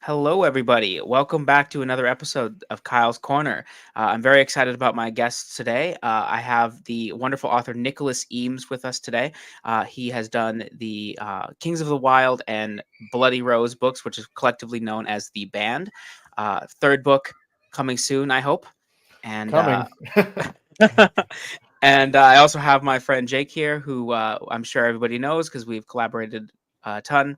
Hello, everybody. Welcome back to another episode of Kyle's Corner. I'm very excited about my guests today. I have the wonderful author Nicholas Eames with us today. He has done the Kings of the Wyld and Bloody Rose books, which is collectively known as The Band. Third book coming soon, I hope. And Coming. and I also have my friend Jake here, who I'm sure everybody knows because we've collaborated a ton.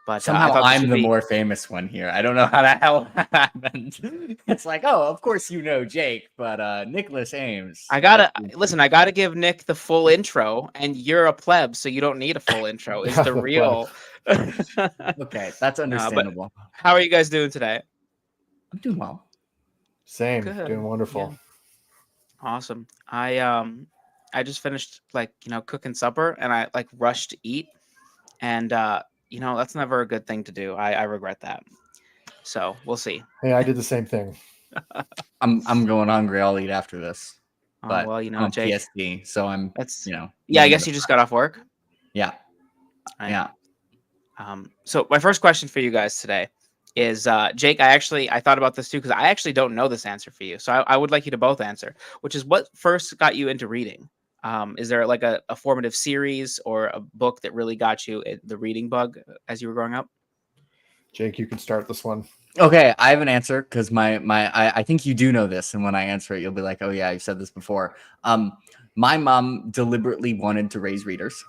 But I Somehow thought this I'm would the be. more famous one here. I don't know how the hell that happened. It's like, oh, of course you know Jake, but Nicholas Ames. I gotta listen. I gotta give Nick the full intro, and you're a pleb, so you don't need a full intro. Is Yeah, the the real? Okay, that's But understandable. how are you guys doing today? I'm doing well. Same. Good. Doing wonderful. Yeah. Awesome. I just finished cooking supper, and I rushed to eat, and that's never a good thing to do. I regret that. So we'll see. Hey, I did the same thing. I'm going hungry. I'll eat after this. But Well, I'm on Jake, PSD, so I'm that's yeah. I guess you just got off work. Yeah. Right. Yeah. So my first question for you guys today is, Jake, I thought about this too, because I actually don't know this answer for you. So I would like you to both answer, which is what first got you into reading? Is there like a formative series or a book that really got you the reading bug as you were growing up? Jake, you can start this one. Okay, I have an answer because I think you do know this, and when I answer it, you'll be like, oh yeah, you've said this before. My mom deliberately wanted to raise readers,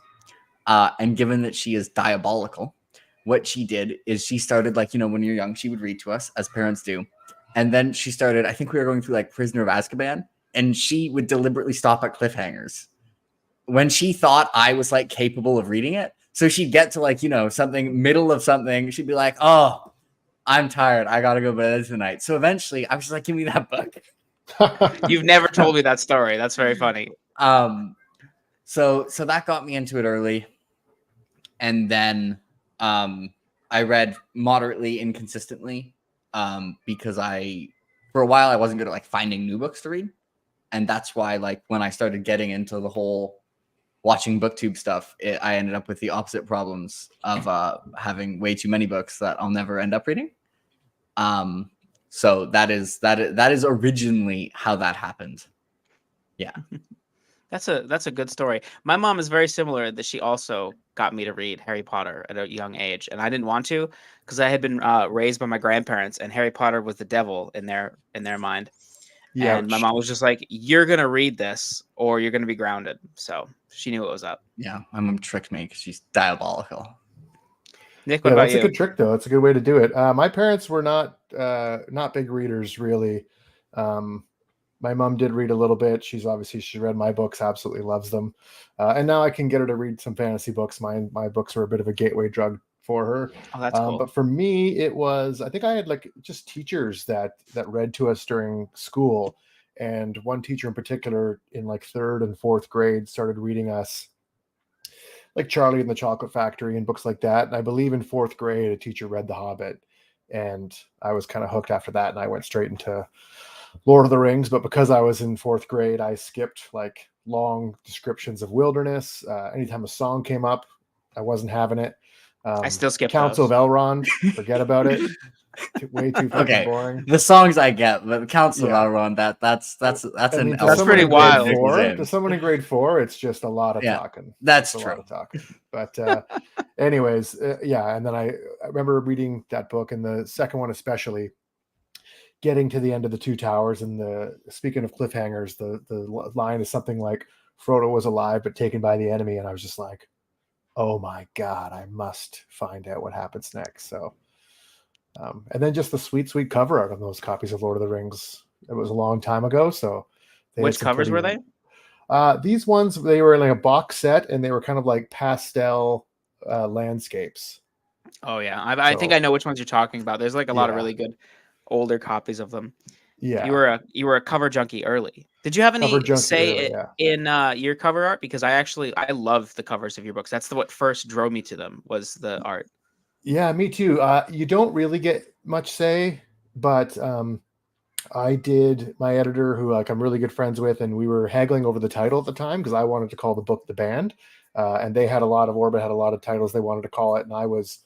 and given that she is diabolical, what she did is she started when you're young, she would read to us as parents do, and then she started. I think we were going through Prisoner of Azkaban, and she would deliberately stop at cliffhangers when she thought I was capable of reading it. So she'd get to something middle of something, she'd be like, oh, I'm tired. I gotta go to bed tonight. So eventually I was just like, give me that book. You've never told me that story. That's very funny. So that got me into it early. And then I read moderately inconsistently because for a while I wasn't good at finding new books to read. And that's why when I started getting into the whole watching Booktube stuff, I ended up with the opposite problems of having way too many books that I'll never end up reading. So that is originally how that happened. Yeah. That's a good story. My mom is very similar, that she also got me to read Harry Potter at a young age, and I didn't want to because I had been raised by my grandparents, and Harry Potter was the devil in their mind. Yeah, and my mom was just like, "You're gonna read this, or you're gonna be grounded." So she knew what was up. Yeah, my mom tricked me because she's diabolical. Nick, what about that's you? a good trick, though. It's a good way to do it. My parents were not big readers, really. My mom did read a little bit. She read my books, absolutely loves them. And now I can get her to read some fantasy books. My books were a bit of a gateway drug for her. Oh, that's cool. But for me, it was, I think I had just teachers that read to us during school. And one teacher in particular in third and fourth grade started reading us Charlie and the Chocolate Factory and books like that. And I believe in fourth grade, a teacher read The Hobbit. And I was kind of hooked after that. And I went straight into Lord of the Rings. But because I was in fourth grade, I skipped long descriptions of wilderness. Anytime a song came up, I wasn't having it. I still skip Council those. of Elrond. Forget about it. Way too fucking boring. The songs I get, but the Council of Elrond, that's pretty wild. To someone in grade 4, it's just a lot of talking. That's true. A lot of talking. But anyways, and then I remember reading that book, and the second one especially, getting to the end of the Two Towers, and speaking of cliffhangers, the line is something like, Frodo was alive but taken by the enemy, and I was just like, oh my God, I must find out what happens next. So and then just the sweet cover art on those copies of Lord of the Rings. It was a long time ago. So which covers were they? These ones, they were in a box set, and they were kind of like pastel landscapes. Oh yeah, I think I know which ones you're talking about. There's a lot of really good older copies of them. Yeah, you were a cover junkie early. Did you have any say in your cover art? Because I love the covers of your books. That's what first drove me to them, was the art. Yeah, me too. You don't really get much say, but I did. My editor, who I'm really good friends with, and we were haggling over the title at the time because I wanted to call the book The Band, and they had Orbit had a lot of titles they wanted to call it, and I was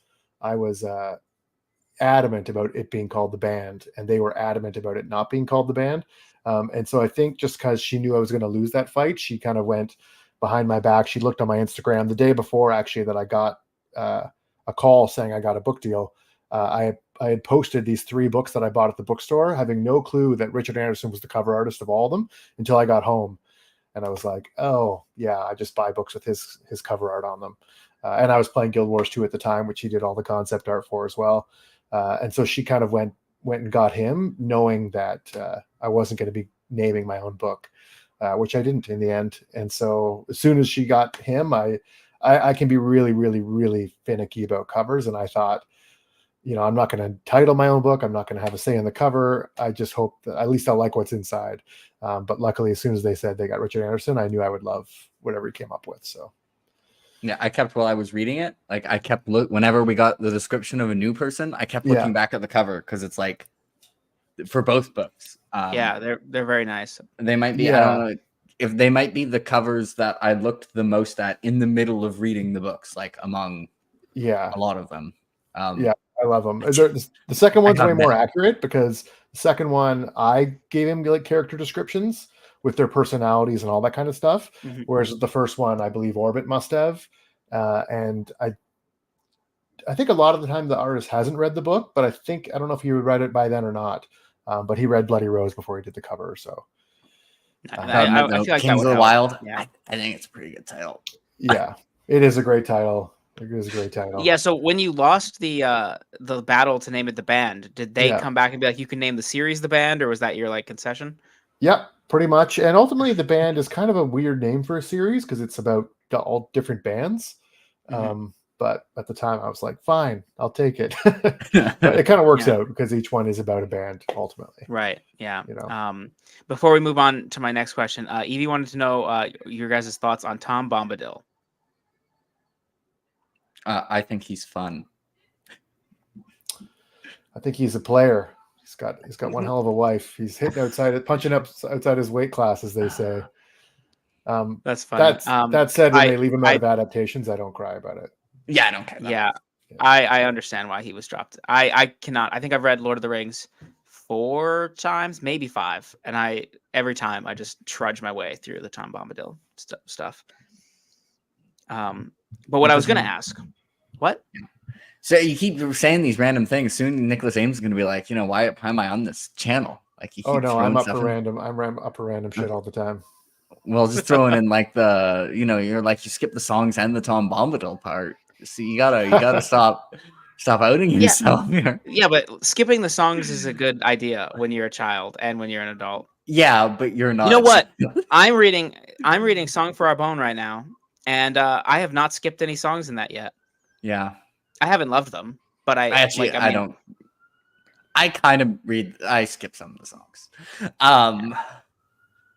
adamant about it being called The Band, and they were adamant about it not being called The Band. And so I think just because she knew I was going to lose that fight, she kind of went behind my back. She looked on my Instagram the day before, actually, that I got a call saying I got a book deal. I had posted these 3 books that I bought at the bookstore, having no clue that Richard Anderson was the cover artist of all of them until I got home. And I was like, oh, yeah, I just buy books with his cover art on them. And I was playing Guild Wars 2 at the time, which he did all the concept art for as well. And so she kind of went and got him, knowing that I wasn't going to be naming my own book, which I didn't in the end. And so as soon as she got him, I can be really, really, really finicky about covers. And I thought, I'm not going to title my own book. I'm not going to have a say in the cover. I just hope that at least I'll like what's inside. But luckily, as soon as they said they got Richard Anderson, I knew I would love whatever he came up with. So. Yeah, I kept while I was reading it. Like I kept whenever we got the description of a new person, I kept looking back at the cover because it's like for both books. Yeah, they're very nice. They might be. I don't know if they might be the covers that I looked the most at in the middle of reading the books, like among a lot of them. Yeah, I love them. The second one's way more accurate because the second one I gave him like character descriptions with their personalities and all that kind of stuff. Mm-hmm. Whereas the first one, I believe Orbit must have. And I think a lot of the time the artist hasn't read the book, but I don't know if he would read it by then or not. But he read Bloody Rose before he did the cover. So I feel like Kings of the Wyld. Yeah. I think it's a pretty good title. Yeah, it is a great title. It is a great title. Yeah, so when you lost the battle to name it The Band, did they come back and be like, you can name the series The Band, or was that your like concession? Yep, pretty much. And ultimately, The Band is kind of a weird name for a series because it's about all different bands. Mm-hmm. But at the time, I was like, fine, I'll take it. But it kind of works out because each one is about a band ultimately. Right. Yeah. Before we move on to my next question, Evie wanted to know your guys' thoughts on Tom Bombadil. I think he's fun. I think he's a player. He's got one hell of a wife. He's punching up outside his weight class, as they say. That's funny. That said, when they leave him out of adaptations, I don't cry about it. Yeah, I don't care. Yeah. I understand why he was dropped. I cannot. I think I've read Lord of the Rings 4 times, maybe 5, and every time I just trudge my way through the Tom Bombadil stuff. But what I was going to ask, what? So you keep saying these random things. Soon Nicholas Eames is going to be like, why am I on this channel? Like, I'm up for random. I'm up for random shit all the time. Well, just throwing in like you're like you skip the songs and the Tom Bombadil part. So you gotta stop outing yourself here. Yeah, but skipping the songs is a good idea when you're a child and when you're an adult. Yeah, but you're not. You know what? I'm reading Song for Our Bone right now, and I have not skipped any songs in that yet. Yeah, I haven't loved them, but I don't. I skip some of the songs.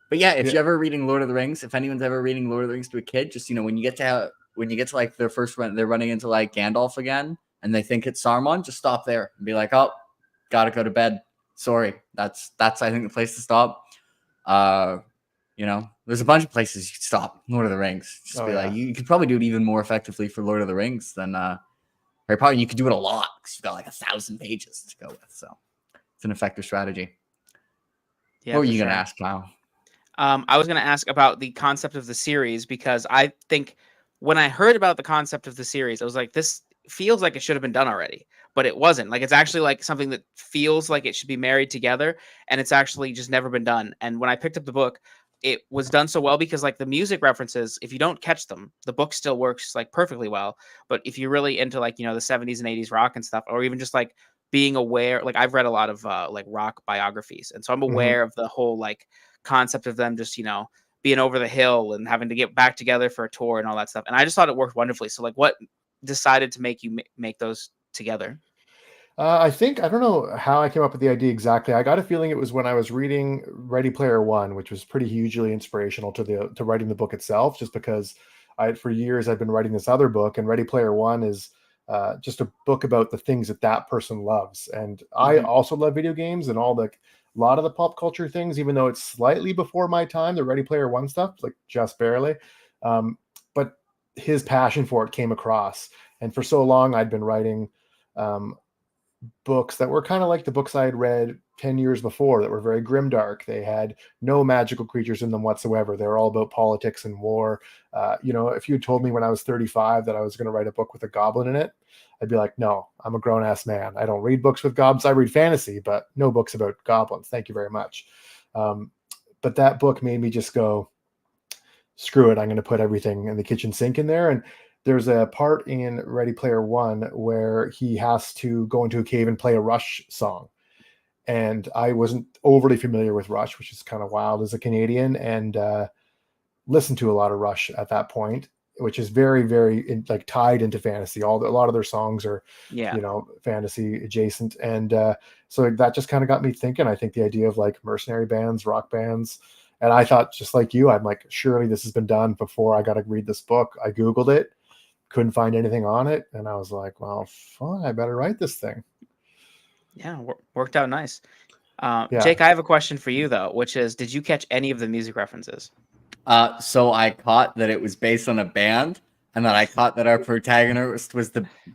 But yeah, if you're ever reading Lord of the Rings, if anyone's ever reading Lord of the Rings to a kid, just when you get to like their first run, they're running into like Gandalf again, and they think it's Saruman. Just stop there and be like, "Oh, gotta go to bed. Sorry." That's I think the place to stop. There's a bunch of places you could stop. Lord of the Rings. Just like you could probably do it even more effectively for Lord of the Rings than Harry Potter. You could do it a lot because you've got like 1,000 pages to go with. So it's an effective strategy. Yeah, what were you gonna ask, Kyle? I was going to ask about the concept of the series because I think when I heard about the concept of the series, I was like, this feels like it should have been done already, but it wasn't. Like, it's actually like something that feels like it should be married together, and it's actually just never been done. And when I picked up the book, it was done so well because like the music references, if you don't catch them, the book still works like perfectly well. But if you're really into like, the 70s and 80s rock and stuff, or even just like being aware, like I've read a lot of like rock biographies. And so I'm aware of the whole like concept of them just being over the hill and having to get back together for a tour and all that stuff, and I just thought it worked wonderfully. So like, what decided to make you make those together? I don't know how I came up with the idea exactly. I got a feeling it was when I was reading Ready Player One, which was pretty hugely inspirational to writing the book itself, just because for years I've been writing this other book, and Ready Player One is just a book about the things that person loves. And I also love video games and a lot of the pop culture things, even though it's slightly before my time, the Ready Player One stuff, like just barely. But his passion for it came across. And for so long, I'd been writing books that were kind of like the books I had read 10 years before that were very grimdark. They had no magical creatures in them whatsoever. They were all about politics and war. If you had told me when I was 35 that I was going to write a book with a goblin in it, I'd be like, no, I'm a grown-ass man. I don't read books with goblins. I read fantasy, but no books about goblins. Thank you very much. But that book made me just go, screw it. I'm going to put everything in the kitchen sink in there. And there's a part in Ready Player One where he has to go into a cave and play a Rush song. And I wasn't overly familiar with Rush, which is kind of wild as a Canadian, and listened to a lot of Rush at that point, which is very, very tied into fantasy. A lot of their songs are, fantasy adjacent. And so that just kind of got me thinking. I think the idea of like mercenary bands, rock bands, and I thought, just like you, I'm like, surely this has been done before I got to read this book. I Googled it, couldn't find anything on it. And I was like, well, fine, I better write this thing. Yeah, worked out nice. Jake, I have a question for you, though, which is, did you catch any of the music references? So I caught that it was based on a band, and then I caught that our protagonist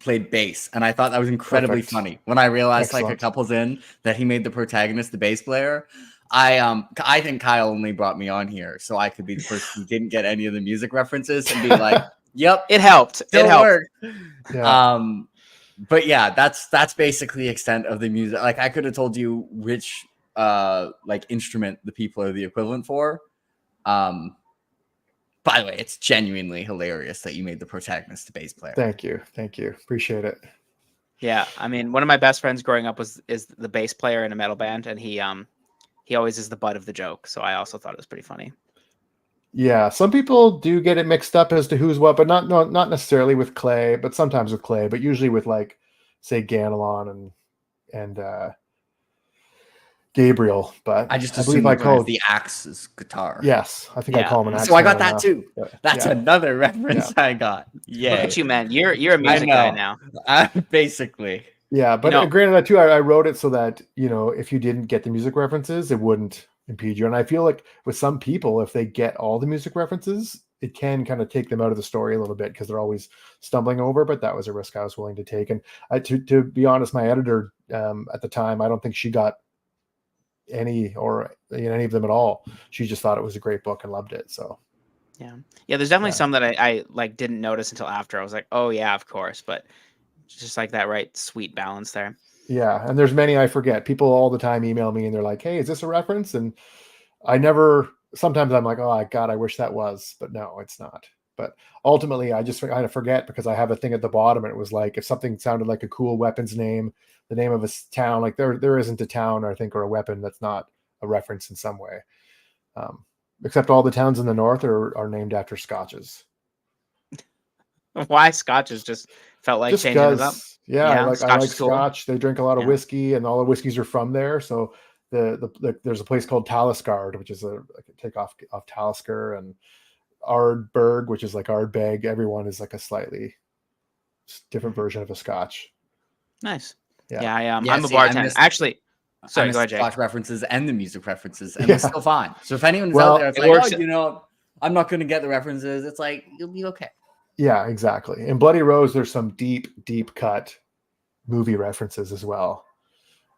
played bass, and I thought that was incredibly funny. When I realized like a couple's in that he made the protagonist the bass player, I think Kyle only brought me on here so I could be the person who didn't get any of the music references and be like, "Yep, it helped. It helped." Yeah. But yeah, that's basically the extent of the music. Like I could have told you which instrument the people are the equivalent for. By the way, it's genuinely hilarious that you made the protagonist a bass player. Thank you. Appreciate it. Yeah, I mean, one of my best friends growing up is the bass player in a metal band, and he always is the butt of the joke. So I also thought it was pretty funny. Yeah, some people do get it mixed up as to who's what, but not necessarily with Clay, but sometimes with Clay, but usually with like, say, Ganelon and Gabriel. But I believe I called the Axe's guitar. Yes, I think I call him an Axe. So I got that too. That's another reference I got. Yeah, look at you, man. You're a music guy now. Basically. Yeah, but granted that too, I wrote it so that if you didn't get the music references, it wouldn't impede you. And I feel like with some people, if they get all the music references, it can kind of take them out of the story a little bit because they're always stumbling over. But that was a risk I was willing to take. And to be honest, my editor at the time, I don't think she got any of them at all. She just thought it was a great book and loved it. So yeah, there's definitely some that I like didn't notice until after. I was like, oh yeah, of course, but just like that right sweet balance there. Yeah, and there's many I forget. People all the time email me and they're like, hey, is this a reference? And sometimes I'm like, oh God, I wish that was, but no, it's not. But ultimately I just kind of forget because I have a thing at the bottom and it was like, if something sounded like a cool weapon's name, the name of a town, like there isn't a town, I think, or a weapon that's not a reference in some way. Except all the towns in the north are named after scotches. Why scotches? Just felt like just changing it up. Yeah, I like Scotch. They drink a lot of whiskey, and all the whiskeys are from there. So there's a place called Talisker, which is a takeoff off Talisker, and Ardbeg, which is like Ardbeg. Everyone is like a slightly different version of a Scotch. Nice. Yeah, I'm a bartender. Actually, sorry, go ahead, Jake. Scotch references and the music references, and it's still fine. So if anyone's out there, it's like, I'm not going to get the references. It's like, you'll be okay. Yeah, exactly. In Bloody Rose, there's some deep cut movie references as well.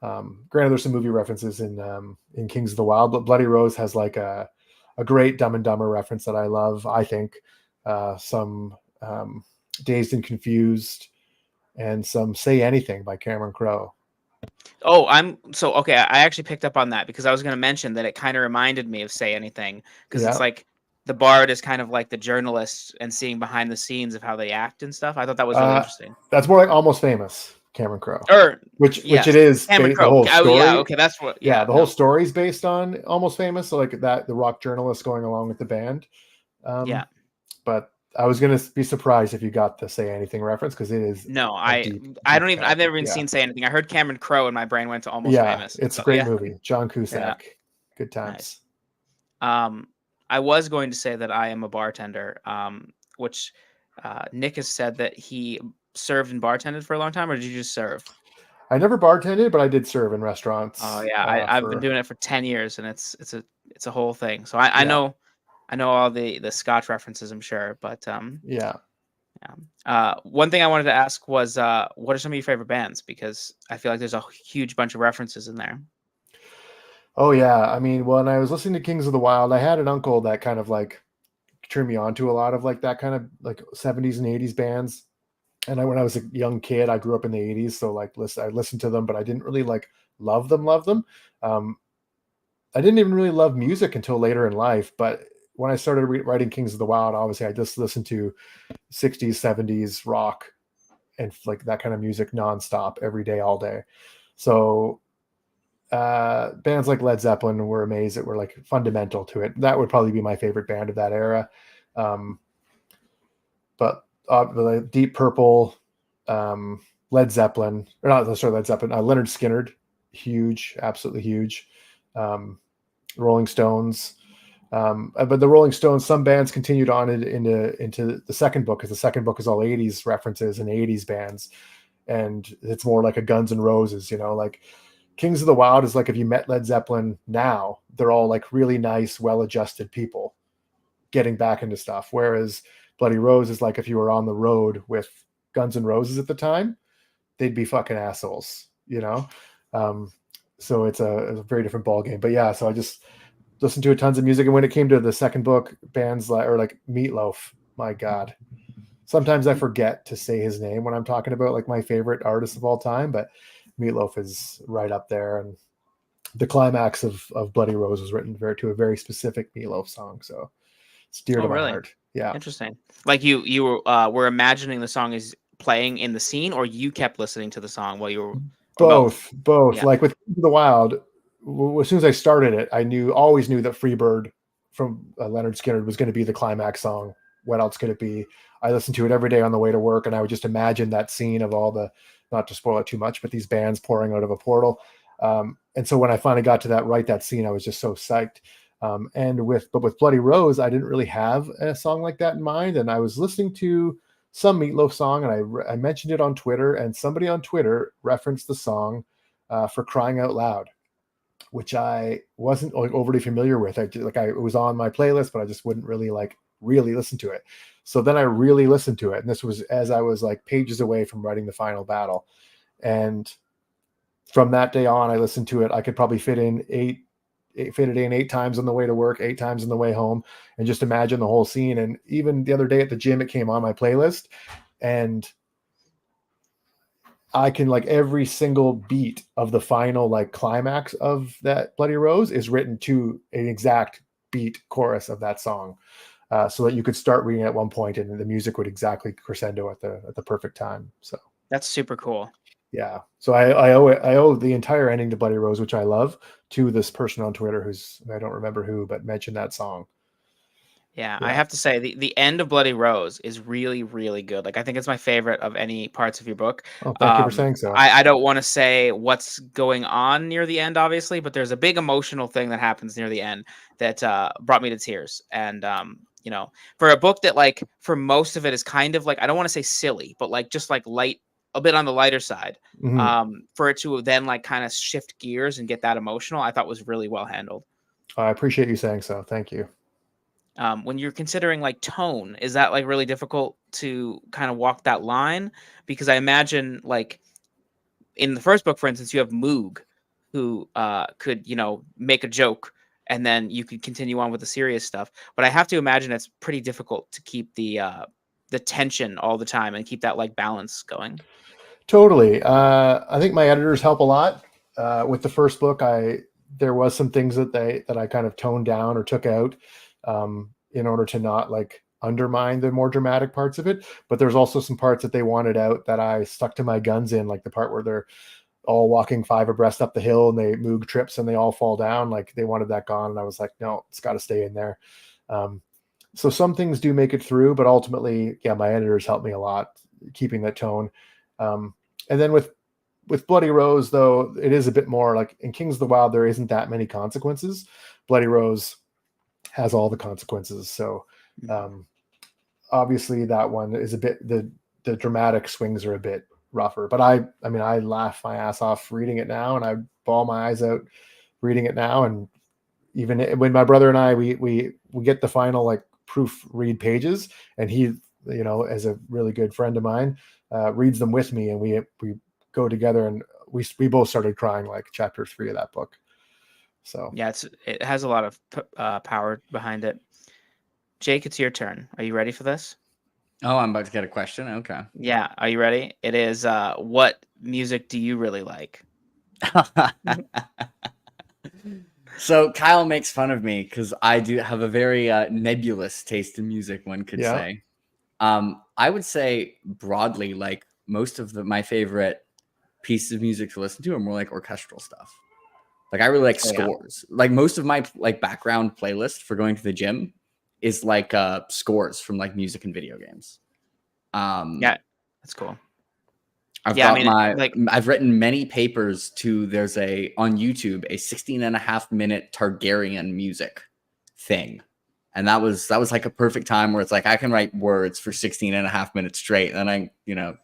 Granted, there's some movie references in Kings of the Wyld, but Bloody Rose has like a great Dumb and Dumber reference that I love. I think some Dazed and Confused, and some Say Anything by Cameron Crowe. Oh, okay. I actually picked up on that because I was going to mention that it kind of reminded me of Say Anything because it's like the bard is kind of like the journalist and seeing behind the scenes of how they act and stuff. I thought that was really interesting. That's more like Almost Famous, Cameron Crowe. Which it is. Cameron Crowe. The whole story, okay, that's what. Yeah, the whole story is based on Almost Famous. So like that, the rock journalist going along with the band. But I was gonna be surprised if you got the Say Anything reference because it is. No, I've never even seen Say Anything. I heard Cameron Crowe and my brain went to Almost Famous. It's a great movie. John Cusack. Good times. Nice. I was going to say that I am a bartender, which Nick has said that he served and bartended for a long time, or did you just serve? I never bartended, but I did serve in restaurants. Oh yeah, I've been doing it for 10 years, and it's a whole thing. So I know all the Scotch references, I'm sure, but One thing I wanted to ask was, what are some of your favorite bands? Because I feel like there's a huge bunch of references in there. Oh yeah, I mean, when I was listening to Kings of the Wild, I had an uncle that kind of like turned me on to a lot of like that kind of like 70s and 80s bands. And when I was a young kid, I grew up in the 80s, so like I listened to them, but I didn't really like love them. Um, I didn't even really love music until later in life, but when I started writing Kings of the Wild, obviously I just listened to 60s, 70s rock and like that kind of music nonstop every day, all day. So bands like Led Zeppelin were amazing. Were like fundamental to it. That would probably be my favorite band of that era. Um, but the Deep Purple, Led Zeppelin, or not, sorry, Led Zeppelin, Leonard Skinner, huge, absolutely huge. Um, Rolling Stones. But the Rolling Stones, some bands continued on into the second book, because the second book is all 80s references and 80s bands. And it's more like a Guns N' Roses, like Kings of the Wild is like if you met Led Zeppelin now, they're all like really nice, well-adjusted people getting back into stuff. Whereas Bloody Rose is like if you were on the road with Guns N' Roses at the time, they'd be fucking assholes. So it's a very different ball game. But yeah, so I just listened to a tons of music. And when it came to the second book, bands like Meatloaf, my God. Sometimes I forget to say his name when I'm talking about like my favorite artist of all time, but Meatloaf is right up there. And the climax of Bloody Rose was written to a very specific Meatloaf song. So it's dear Oh, to my really? heart. Yeah. Interesting. Like you were imagining the song is playing in the scene, or you kept listening to the song while you were, or both? Both. Yeah. Like with the Wild, as soon as I started it, I always knew that Freebird from Leonard Skinner was going to be the climax song. What else could it be? I listened to it every day on the way to work, and I would just imagine that scene of all the, not to spoil it too much, but these bands pouring out of a portal. And so when I finally got to that scene, I was just so psyched. But with Bloody Rose, I didn't really have a song like that in mind, and I was listening to some Meatloaf song, and I mentioned it on Twitter, and somebody on Twitter referenced the song for Crying Out Loud, which I wasn't like overly familiar with. It was on my playlist, but I just wouldn't really really listen to it. So then I really listened to it, and this was as I was like pages away from writing the final battle. And from that day on, I listened to it. I could probably fit it in 8 times on the way to work, 8 times on the way home, and just imagine the whole scene. And even the other day at the gym, it came on my playlist, and I can like every single beat of the final like climax of that Bloody Rose is written to an exact beat chorus of that song, so that you could start reading at one point and the music would exactly crescendo at the perfect time. So That's super cool. yeah, so I owe the entire ending to Bloody Rose, which I love, to this person on Twitter who's, I don't remember who, but mentioned that song. Yeah, I Yeah. have to say the end of Bloody Rose is really, really good. Like I think it's my favorite of any parts of your book. Oh, thank you for saying so. I don't want to say what's going on near the end, obviously, but there's a big emotional thing that happens near the end that brought me to tears. And for a book that like for most of it is kind of like, I don't want to say silly, but like just like light, a bit on the lighter side. Mhm. For it to then like kind of shift gears and get that emotional, I thought was really well handled. I appreciate you saying so. Thank you. When you're considering like tone, is that like really difficult to kind of walk that line? Because I imagine like in the first book, for instance, you have Moog, who could make a joke and then you could continue on with the serious stuff. But I have to imagine it's pretty difficult to keep the tension all the time and keep that like balance going. Totally. I think my editors help a lot. With the first book, there was some things that I kind of toned down or took out, in order to not like undermine the more dramatic parts of it. But there's also some parts that they wanted out that I stuck to my guns in, like the part where they're all walking 5 abreast up the hill and Moog trips and they all fall down. Like they wanted that gone, and I was like, no, it's got to stay in there. So some things do make it through, but ultimately, yeah, my editors helped me a lot keeping that tone. And then with Bloody Rose, though, it is a bit more like in Kings of the Wild, there isn't that many consequences. Bloody Rose has all the consequences. So obviously that one is a bit, the dramatic swings are a bit rougher, but I mean, I laugh my ass off reading it now, and I bawl my eyes out reading it now. And even when my brother and I, we get the final like proofread pages, and he as a really good friend of mine, reads them with me, and we go together, and we both started crying like chapter 3 of that book. So Yeah, it has a lot of power behind it. Jake, it's your turn. Are you ready for this? Oh, I'm about to get a question. Okay. Yeah, are you ready? It is what music do you really like? So Kyle makes fun of me because I do have a very nebulous taste in music, one could Yeah. say. I would say broadly, like most of my favorite pieces of music to listen to are more like orchestral stuff. Like I really like scores. Like most of my like background playlist for going to the gym is like scores from like music and video games. Yeah, that's cool. I've written many papers there's on YouTube, a 16.5-minute Targaryen music thing. And that was like a perfect time where it's like, I can write words for 16.5 minutes straight. And then I,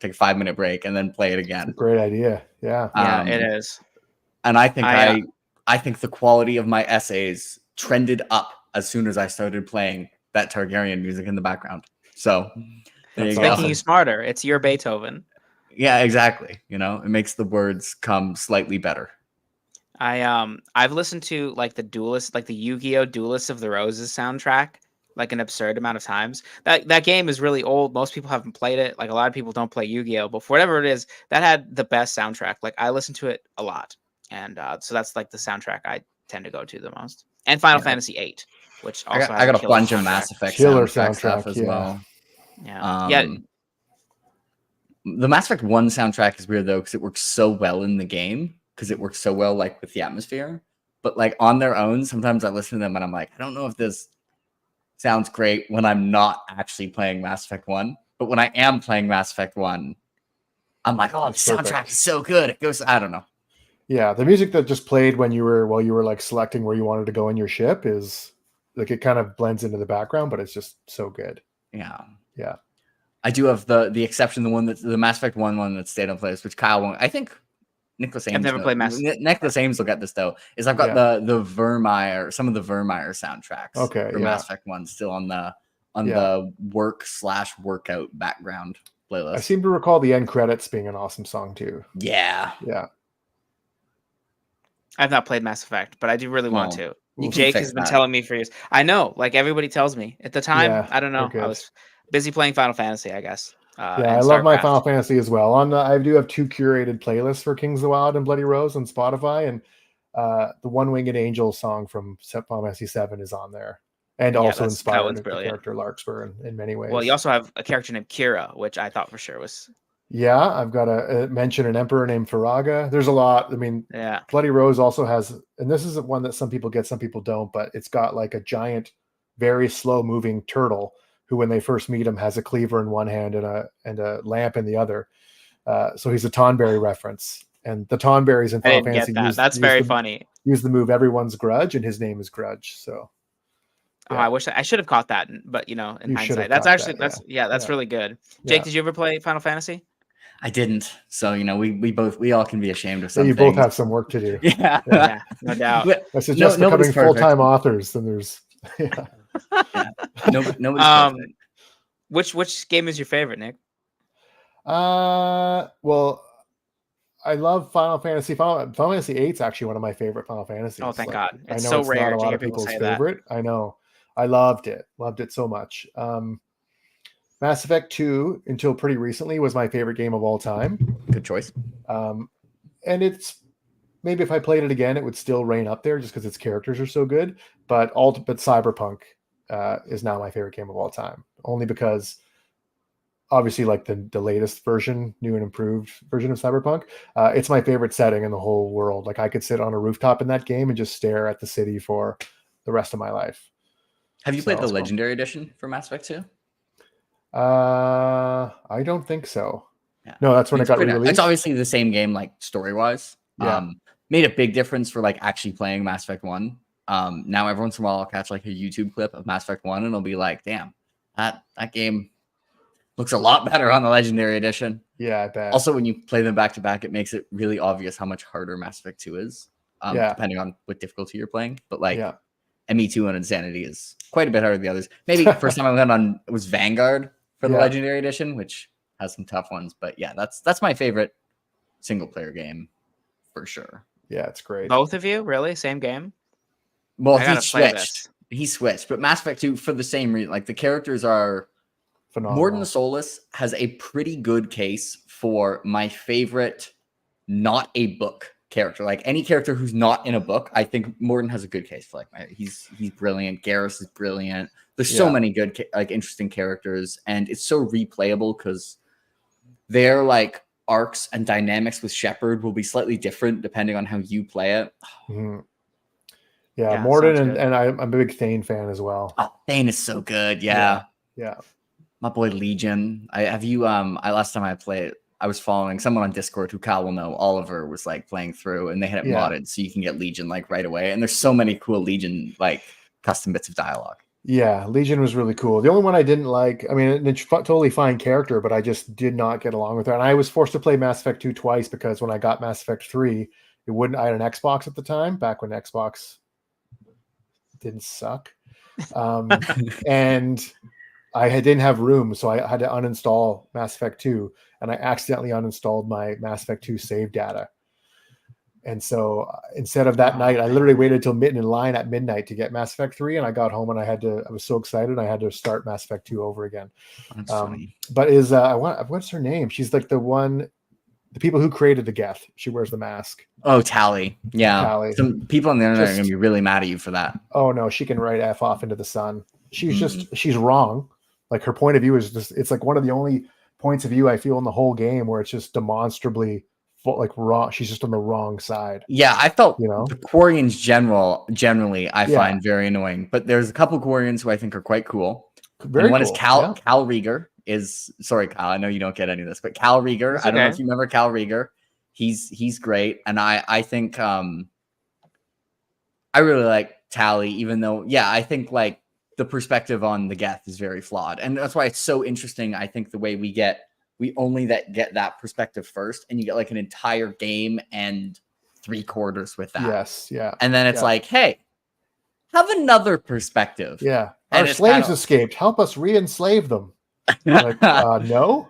take a 5-minute break and then play it again. That's a great idea. Yeah. Yeah, it is. And I think I think the quality of my essays trended up as soon as I started playing that Targaryen music in the background. So it's making you smarter. It's your Beethoven. Yeah, exactly. It makes the words come slightly better. I've listened to like the Yu-Gi-Oh! Duelists of the Roses soundtrack like an absurd amount of times. That game is really old. Most people haven't played it. Like a lot of people don't play Yu-Gi-Oh! But for whatever it is, that had the best soundtrack. Like I listen to it a lot, and so that's like the soundtrack I tend to go to the most. And Final Fantasy VIII, which also I got a bunch soundtrack. of Mass Effect killer soundtrack stuff as well. Yeah. The Mass Effect 1 soundtrack is weird though because it works so well in the game because it works so well like with the atmosphere. But like on their own, sometimes I listen to them and I'm like, I don't know if this sounds great when I'm not actually playing Mass Effect 1. But when I am playing Mass Effect 1, I'm like, oh, the soundtrack is so good. It goes, I don't know. Yeah, the music that just played while you were like selecting where you wanted to go in your ship is like it kind of blends into the background, but it's just so good. Yeah. Yeah. I do have the exception, the Mass Effect 1 that stayed on playlist, which Kyle won't. I think Nicholas Ames. I've never played Nicholas Ames will get this though. Is I've got the Vermeer, some of the Vermeer soundtracks for Mass Effect 1 still on the work/workout background playlist. I seem to recall the end credits being an awesome song too. Yeah. Yeah. I've not played Mass Effect, but I do really want to. Jake has been telling me for years. I know, like everybody tells me. At the time, I don't know. I was busy playing Final Fantasy, I guess. I love my Final Fantasy as well. I do have 2 curated playlists for Kings of the Wyld and Bloody Rose on Spotify, and the One Winged Angel song from Final Fantasy 7 is on there, and also inspired the character Larkspur in many ways. Well, you also have a character named Kira, which I thought for sure was. Yeah, I've got to mention an emperor named Faraga. There's a lot. I mean, Bloody Rose also has, and this is one that some people get, some people don't, but it's got like a giant, very slow moving turtle who, when they first meet him, has a cleaver in one hand and a lamp in the other. So he's a Tonberry reference. And the Tonberries in Final Fantasy that's very funny. Use the move Everyone's Grudge, and his name is Grudge. So. Yeah. Oh, I wish I should have caught that, but in hindsight, that's really good. Jake, did you ever play Final Fantasy? I didn't. So, we all can be ashamed of something. You both have some work to do. Yeah, no doubt. I suggest becoming full-time authors, then there's nobody's Which game is your favorite, Nick? Well, I love Final Fantasy. Final Fantasy VIII is actually one of my favorite Final Fantasies. Oh, thank God. It's so rare to hear people say favorite. I know. I loved it so much. Mass Effect 2, until pretty recently, was my favorite game of all time. Good choice. And it's maybe if I played it again, it would still reign up there just because its characters are so good. But Cyberpunk is now my favorite game of all time, only because obviously like the latest version, new and improved version of Cyberpunk, it's my favorite setting in the whole world. Like I could sit on a rooftop in that game and just stare at the city for the rest of my life. Have you played the Legendary Edition for Mass Effect 2? I don't think so. Yeah. No, that's when it got released. It's obviously the same game, like story-wise. Yeah. Made a big difference for like actually playing Mass Effect 1. Now every once in a while I'll catch like a YouTube clip of Mass Effect 1 and it'll be like, damn, that game looks a lot better on the Legendary Edition. Yeah, I bet. Also, when you play them back to back, it makes it really obvious how much harder Mass Effect 2 is, depending on what difficulty you're playing. But like ME2 on Insanity is quite a bit harder than the others. Maybe first time I went on, it was Vanguard for the Legendary Edition, which has some tough ones. But yeah, that's my favorite single player game for sure. Yeah, it's great. Both of you, really, same game? Well, I he gotta play switched. this. He switched, but Mass Effect 2 for the same reason. Like the characters are Phenomenal. Morden Solus has a pretty good case for my favorite, not a book character. Like any character who's not in a book, I think Morden has a good case for. Like he's brilliant. Garrus is brilliant. There's so many good, like interesting characters, and it's so replayable because their like arcs and dynamics with Shepard will be slightly different depending on how you play it. Mm-hmm. Yeah, Morden sounds good. and I'm a big Thane fan as well. Oh, Thane is so good. Yeah. My boy Legion. Last time I played, I was following someone on Discord who Kyle will know. Oliver was like playing through, and they had it modded so you can get Legion like right away. And there's so many cool Legion like custom bits of dialogue. Yeah, Legion was really cool. The only one I didn't like, I mean, it's totally fine character, but I just did not get along with her. And I was forced to play Mass Effect 2 twice because when I got Mass Effect 3, I had an Xbox at the time, back when Xbox didn't suck. And I didn't have room, so I had to uninstall Mass Effect 2, and I accidentally uninstalled my Mass Effect 2 save data. And so instead of that night, I literally waited till in line at midnight to get Mass Effect 3, and I got home and I was so excited, I had to start Mass Effect 2 over again. That's funny. But what's her name? She's like the people who created the Geth. She wears the mask. Oh, Tally. Yeah. Tally. Some people on the internet are going to be really mad at you for that. Oh, no, she can write F off into the sun. She's wrong. Like her point of view is just, it's like one of the only points of view I feel in the whole game where it's just demonstrably like wrong. She's just on the wrong side. Yeah, I felt the Quarians generally I find very annoying, but there's a couple Quarians who I think are quite cool. One is Cal Rieger. Sorry, Kyle, I know you don't get any of this, but Cal Rieger. I don't know if you remember Cal Rieger. He's great, and I think I really like Tally, even though I think like the perspective on the Geth is very flawed, and that's why it's so interesting. I think the way we only get that perspective first, and you get like an entire game and 3/4 with that. Yes, yeah. And then it's like, hey, have another perspective. Yeah. And our slaves escaped. Help us re-enslave them. Like, no.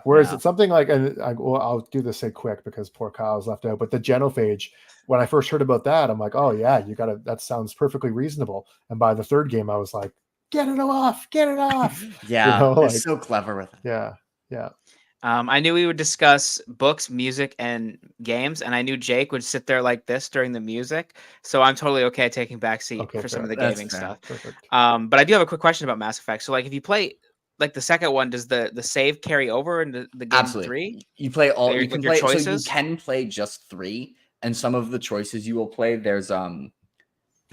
Whereas it's something like, I'll do this quick because poor Kyle's left out, but the genophage, when I first heard about that, I'm like, oh yeah, that sounds perfectly reasonable. And by the third game, I was like, get it off. Yeah, they're so clever with it. Yeah. I knew we would discuss books, music, and games, and I knew Jake would sit there like this during the music. So I'm totally okay taking backseat for some of the gaming stuff. Perfect. But I do have a quick question about Mass Effect. So, like, if you play like the second one, does the save carry over into the game? Absolutely. 3? You play all. You can play. Choices? So you can play just 3, and some of the choices you will play. There'll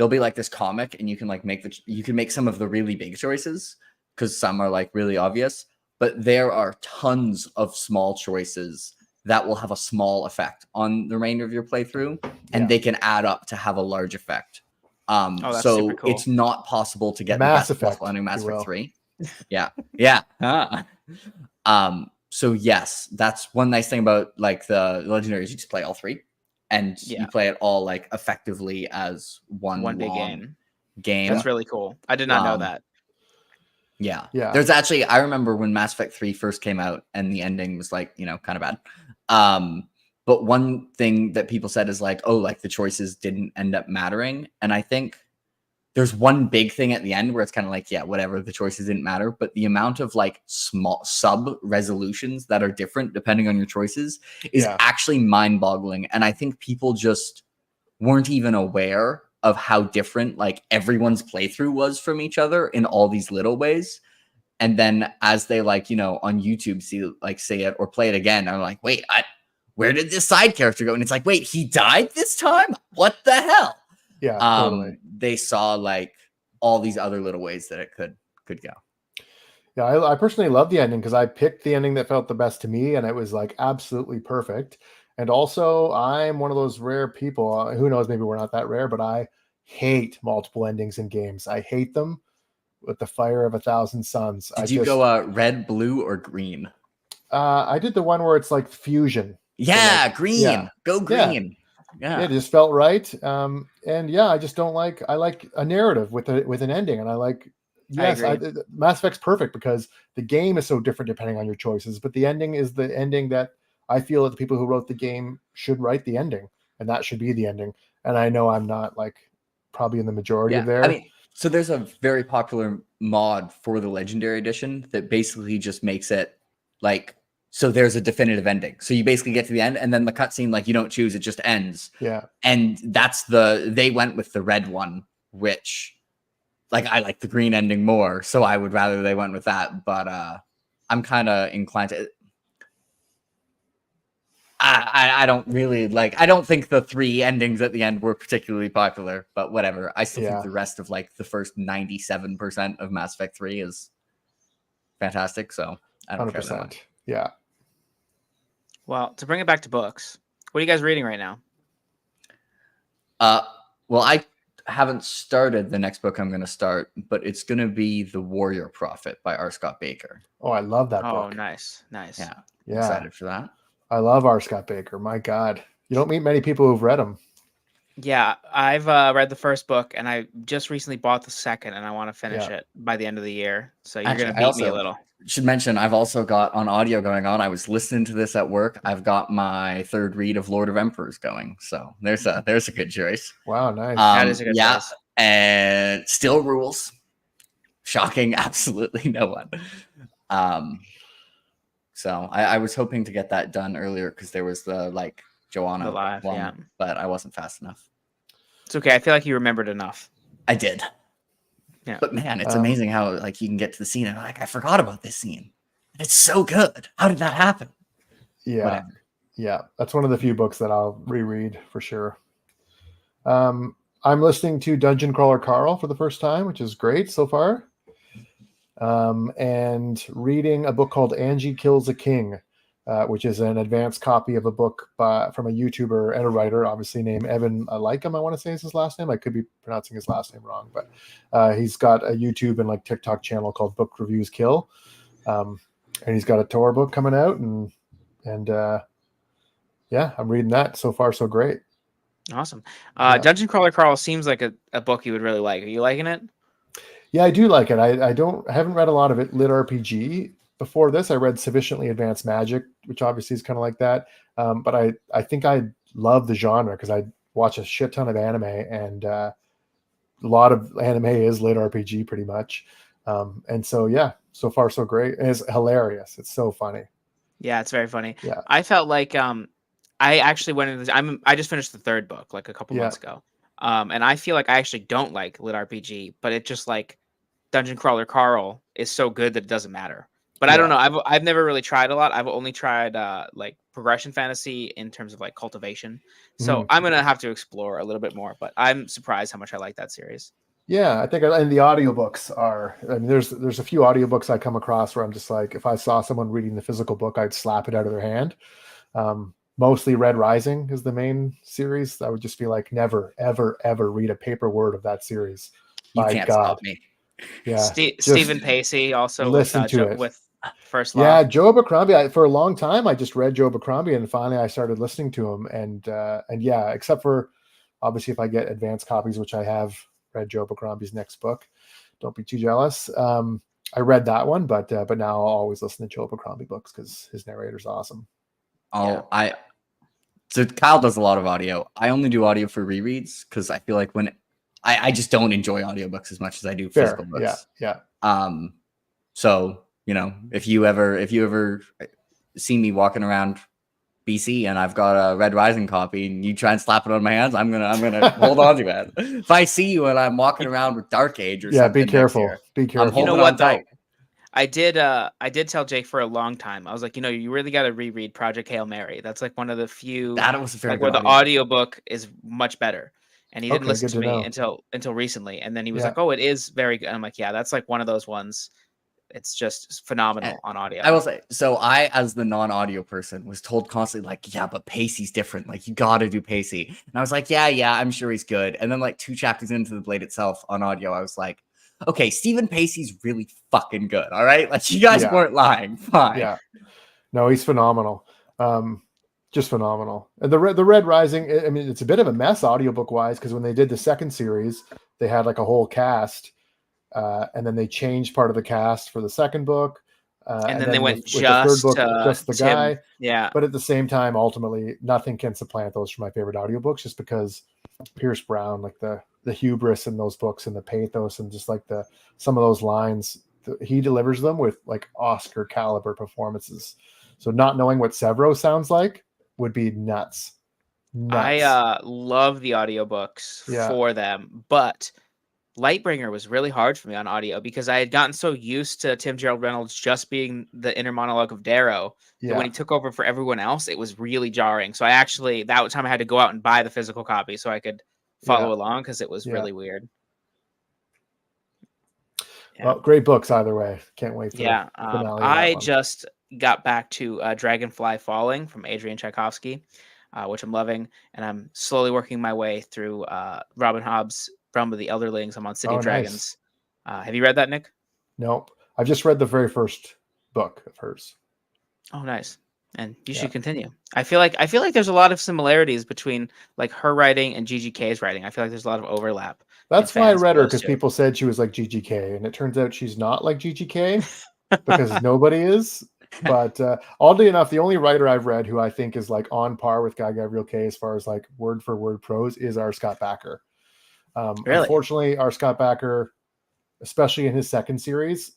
be like this comic, and you can like you can make some of the really big choices because some are like really obvious. But there are tons of small choices that will have a small effect on the remainder of your playthrough, and they can add up to have a large effect. That's so super cool. it's not possible to get Mass the best Effect, possible ending Mass Effect 3. Yeah. So yes, that's one nice thing about like the Legendaries. You just play all 3, and you play it all like effectively as one big game. That's really cool. I did not know that. Yeah. There's actually, I remember when Mass Effect 3 first came out and the ending was like, kind of bad. But one thing that people said is like, oh, like the choices didn't end up mattering. And I think there's one big thing at the end where it's kind of like, yeah, whatever, the choices didn't matter. But the amount of like small sub resolutions that are different depending on your choices is actually mind boggling. And I think people just weren't even aware of how different like everyone's playthrough was from each other in all these little ways. And then as they like, on YouTube say it or play it again, I'm like, wait, where did this side character go? And it's like, wait, he died this time? What the hell? Yeah, totally. They saw like all these other little ways that it could go. Yeah, I personally love the ending because I picked the ending that felt the best to me, and it was like absolutely perfect. And also, I'm one of those rare people. Who knows? Maybe we're not that rare, but I hate multiple endings in games. I hate them with the fire of 1,000 suns. Did you go red, blue, or green? I did the one where it's like fusion. Yeah, so like, green. Go green. Yeah, it just felt right. And I just don't like. I like a narrative with an ending, and I like yes, agree. Mass Effect's perfect because the game is so different depending on your choices, but the ending is the ending that I feel that the people who wrote the game should write the ending, and that should be the ending. And I know I'm not like probably in the majority of Yeah, I there. mean, so there's a very popular mod for the Legendary Edition that basically just makes it like, so there's a definitive ending. So you basically get to the end, and then the cutscene, like you don't choose, it just ends. Yeah. And they went with the red one, which like I like the green ending more, so I would rather they went with that. But I'm kind of inclined to. I don't really like. I don't think the 3 endings at the end were particularly popular, but whatever. I still think Yeah. the rest of like the first 97% of Mass Effect 3 is fantastic. So I don't care that 100%. much. Yeah. Well, to bring it back to books, what are you guys reading right now? Well, I haven't started the next book I'm going to start, but it's going to be The Warrior Prophet by R. Scott Baker. Oh, I love that Oh, book. nice. Yeah, Yeah. excited for that. I love R. Scott Baker. My God, you don't meet many people who've read him. Yeah, I've read the first book, and I just recently bought the second, and I want to finish Yeah. it by the end of the year. So you're Actually, gonna I beat me a also little. should mention I've also got on audio going on. I was listening to this at work. I've got my 3rd read of Lord of Emperors going. So there's a good choice. Wow, nice. That is a good Yeah, choice. and still rules. Shocking, absolutely no one. So I was hoping to get that done earlier because there was the like Joanna The live, one, yeah. but I wasn't fast enough. It's okay. I feel like you remembered enough. I did. Yeah. But man, it's amazing how like you can get to the scene and like I forgot about this scene. It's so good. How did that happen? Yeah. Whatever. Yeah. That's one of the few books that I'll reread for sure. I'm listening to Dungeon Crawler Carl for the first time, which is great so far. And reading a book called Angie Kills a King, which is an advanced copy of a book from a YouTuber and a writer, obviously named Evan Lycum, I want to say is his last name. I could be pronouncing his last name wrong, but he's got a YouTube and like TikTok channel called Book Reviews Kill. And he's got a Tor book coming out, and yeah, I'm reading that. So far, so great. Awesome. Yeah. Dungeon Crawler Carl seems like a book you would really like. Are you liking it? Yeah, I do like it. I haven't read a lot of it. Lit RPG. Before this, I read Sufficiently Advanced Magic, which obviously is kind of like that. But I think I love the genre because I watch a shit ton of anime, and a lot of anime is lit RPG pretty much. And so yeah, so far so great. And it's hilarious. It's so funny. Yeah, it's very funny. Yeah. I felt like I actually went into I just finished the 3rd book like a couple Yeah. months ago. And I feel like I actually don't like lit RPG, but it just like Dungeon Crawler Carl is so good that it doesn't matter. But I don't know. I've never really tried a lot. I've only tried like progression fantasy in terms of like cultivation. So I'm gonna have to explore a little bit more. But I'm surprised how much I like that series. Yeah, I think, and the audiobooks are, I mean, there's a few audiobooks I come across where I'm just like, if I saw someone reading the physical book, I'd slap it out of their hand. Mostly Red Rising is the main series. I would just be like, never, ever, ever read a paper word of that series. You My can't God. stop me. Yeah. Stephen Pacey also listen to it. with First Yeah, Love. Joe Abercrombie. For a long time, I just read Joe Abercrombie, and finally I started listening to him. And yeah, except for obviously if I get advanced copies, which I have read Joe Abercrombie's next book. Don't be too jealous. I read that one, but now I'll always listen to Joe Abercrombie books because his narrator's awesome. So Kyle does a lot of audio. I only do audio for rereads because I feel like when I just don't enjoy audiobooks as much as I do physical books. Yeah. So, you know, if you ever see me walking around BC and I've got a Red Rising copy and you try and slap it on my hands, I'm gonna hold on to it. If I see you and I'm walking around with Dark Age or something, be careful. Be careful. I'm holding You know what, on tight. I did tell Jake for a long time. I was like, you really got to reread Project Hail Mary. That's like one of the few That was a very like where good the audiobook is much better. And he didn't Okay, listen good to to me know. until recently. And then he was like, "Oh, it is very good." And I'm like, "Yeah, that's like one of those ones. It's just phenomenal on audio." I will say, so I, as the non-audio person, was told constantly, like, yeah, but Pacey's different. Like, you got to do Pacey. And I was like, yeah, I'm sure he's good. And then, like, 2 chapters into the Blade itself on audio, I was like, okay, Stephen Pacey's really fucking good. All right, like, you guys weren't lying. Fine. Yeah, no, he's phenomenal. Just phenomenal. And the Red Rising, I mean, it's a bit of a mess audiobook wise because when they did the second series, they had like a whole cast, and then they changed part of the cast for the second book. And then they went with the third book, to just the Tim. guy. Yeah. But at the same time, ultimately, nothing can supplant those for my favorite audiobooks, just because Pierce Brown, like the hubris in those books and the pathos and just like some of those lines, he delivers them with like Oscar caliber performances. So not knowing what Severo sounds like would be nuts. I love the audiobooks for them, but Lightbringer was really hard for me on audio because I had gotten so used to Tim Gerald Reynolds just being the inner monologue of Darrow that when he took over for everyone else, it was really jarring. So that time I had to go out and buy the physical copy so I could follow along because it was really weird. Yeah. Well, great books either way. Can't wait for the finale. I just got back to Dragonfly Falling from Adrian Tchaikovsky, which I'm loving, and I'm slowly working my way through Robin Hobb's Realm of the Elderlings. I'm on City of Dragons. Nice. Have you read that, Nick? Nope. I've just read the very first book of hers. Oh, nice. And you should continue. I feel like there's a lot of similarities between like her writing and GGK's writing. I feel like there's a lot of overlap. That's why I read her, because people said she was like GGK, and it turns out she's not like GGK because nobody is. But oddly enough, the only writer I've read who I think is like on par with Guy Gavriel Kay as far as like word for word prose is R. Scott Bakker. Really? Unfortunately, R. Scott Bakker, especially in his second series,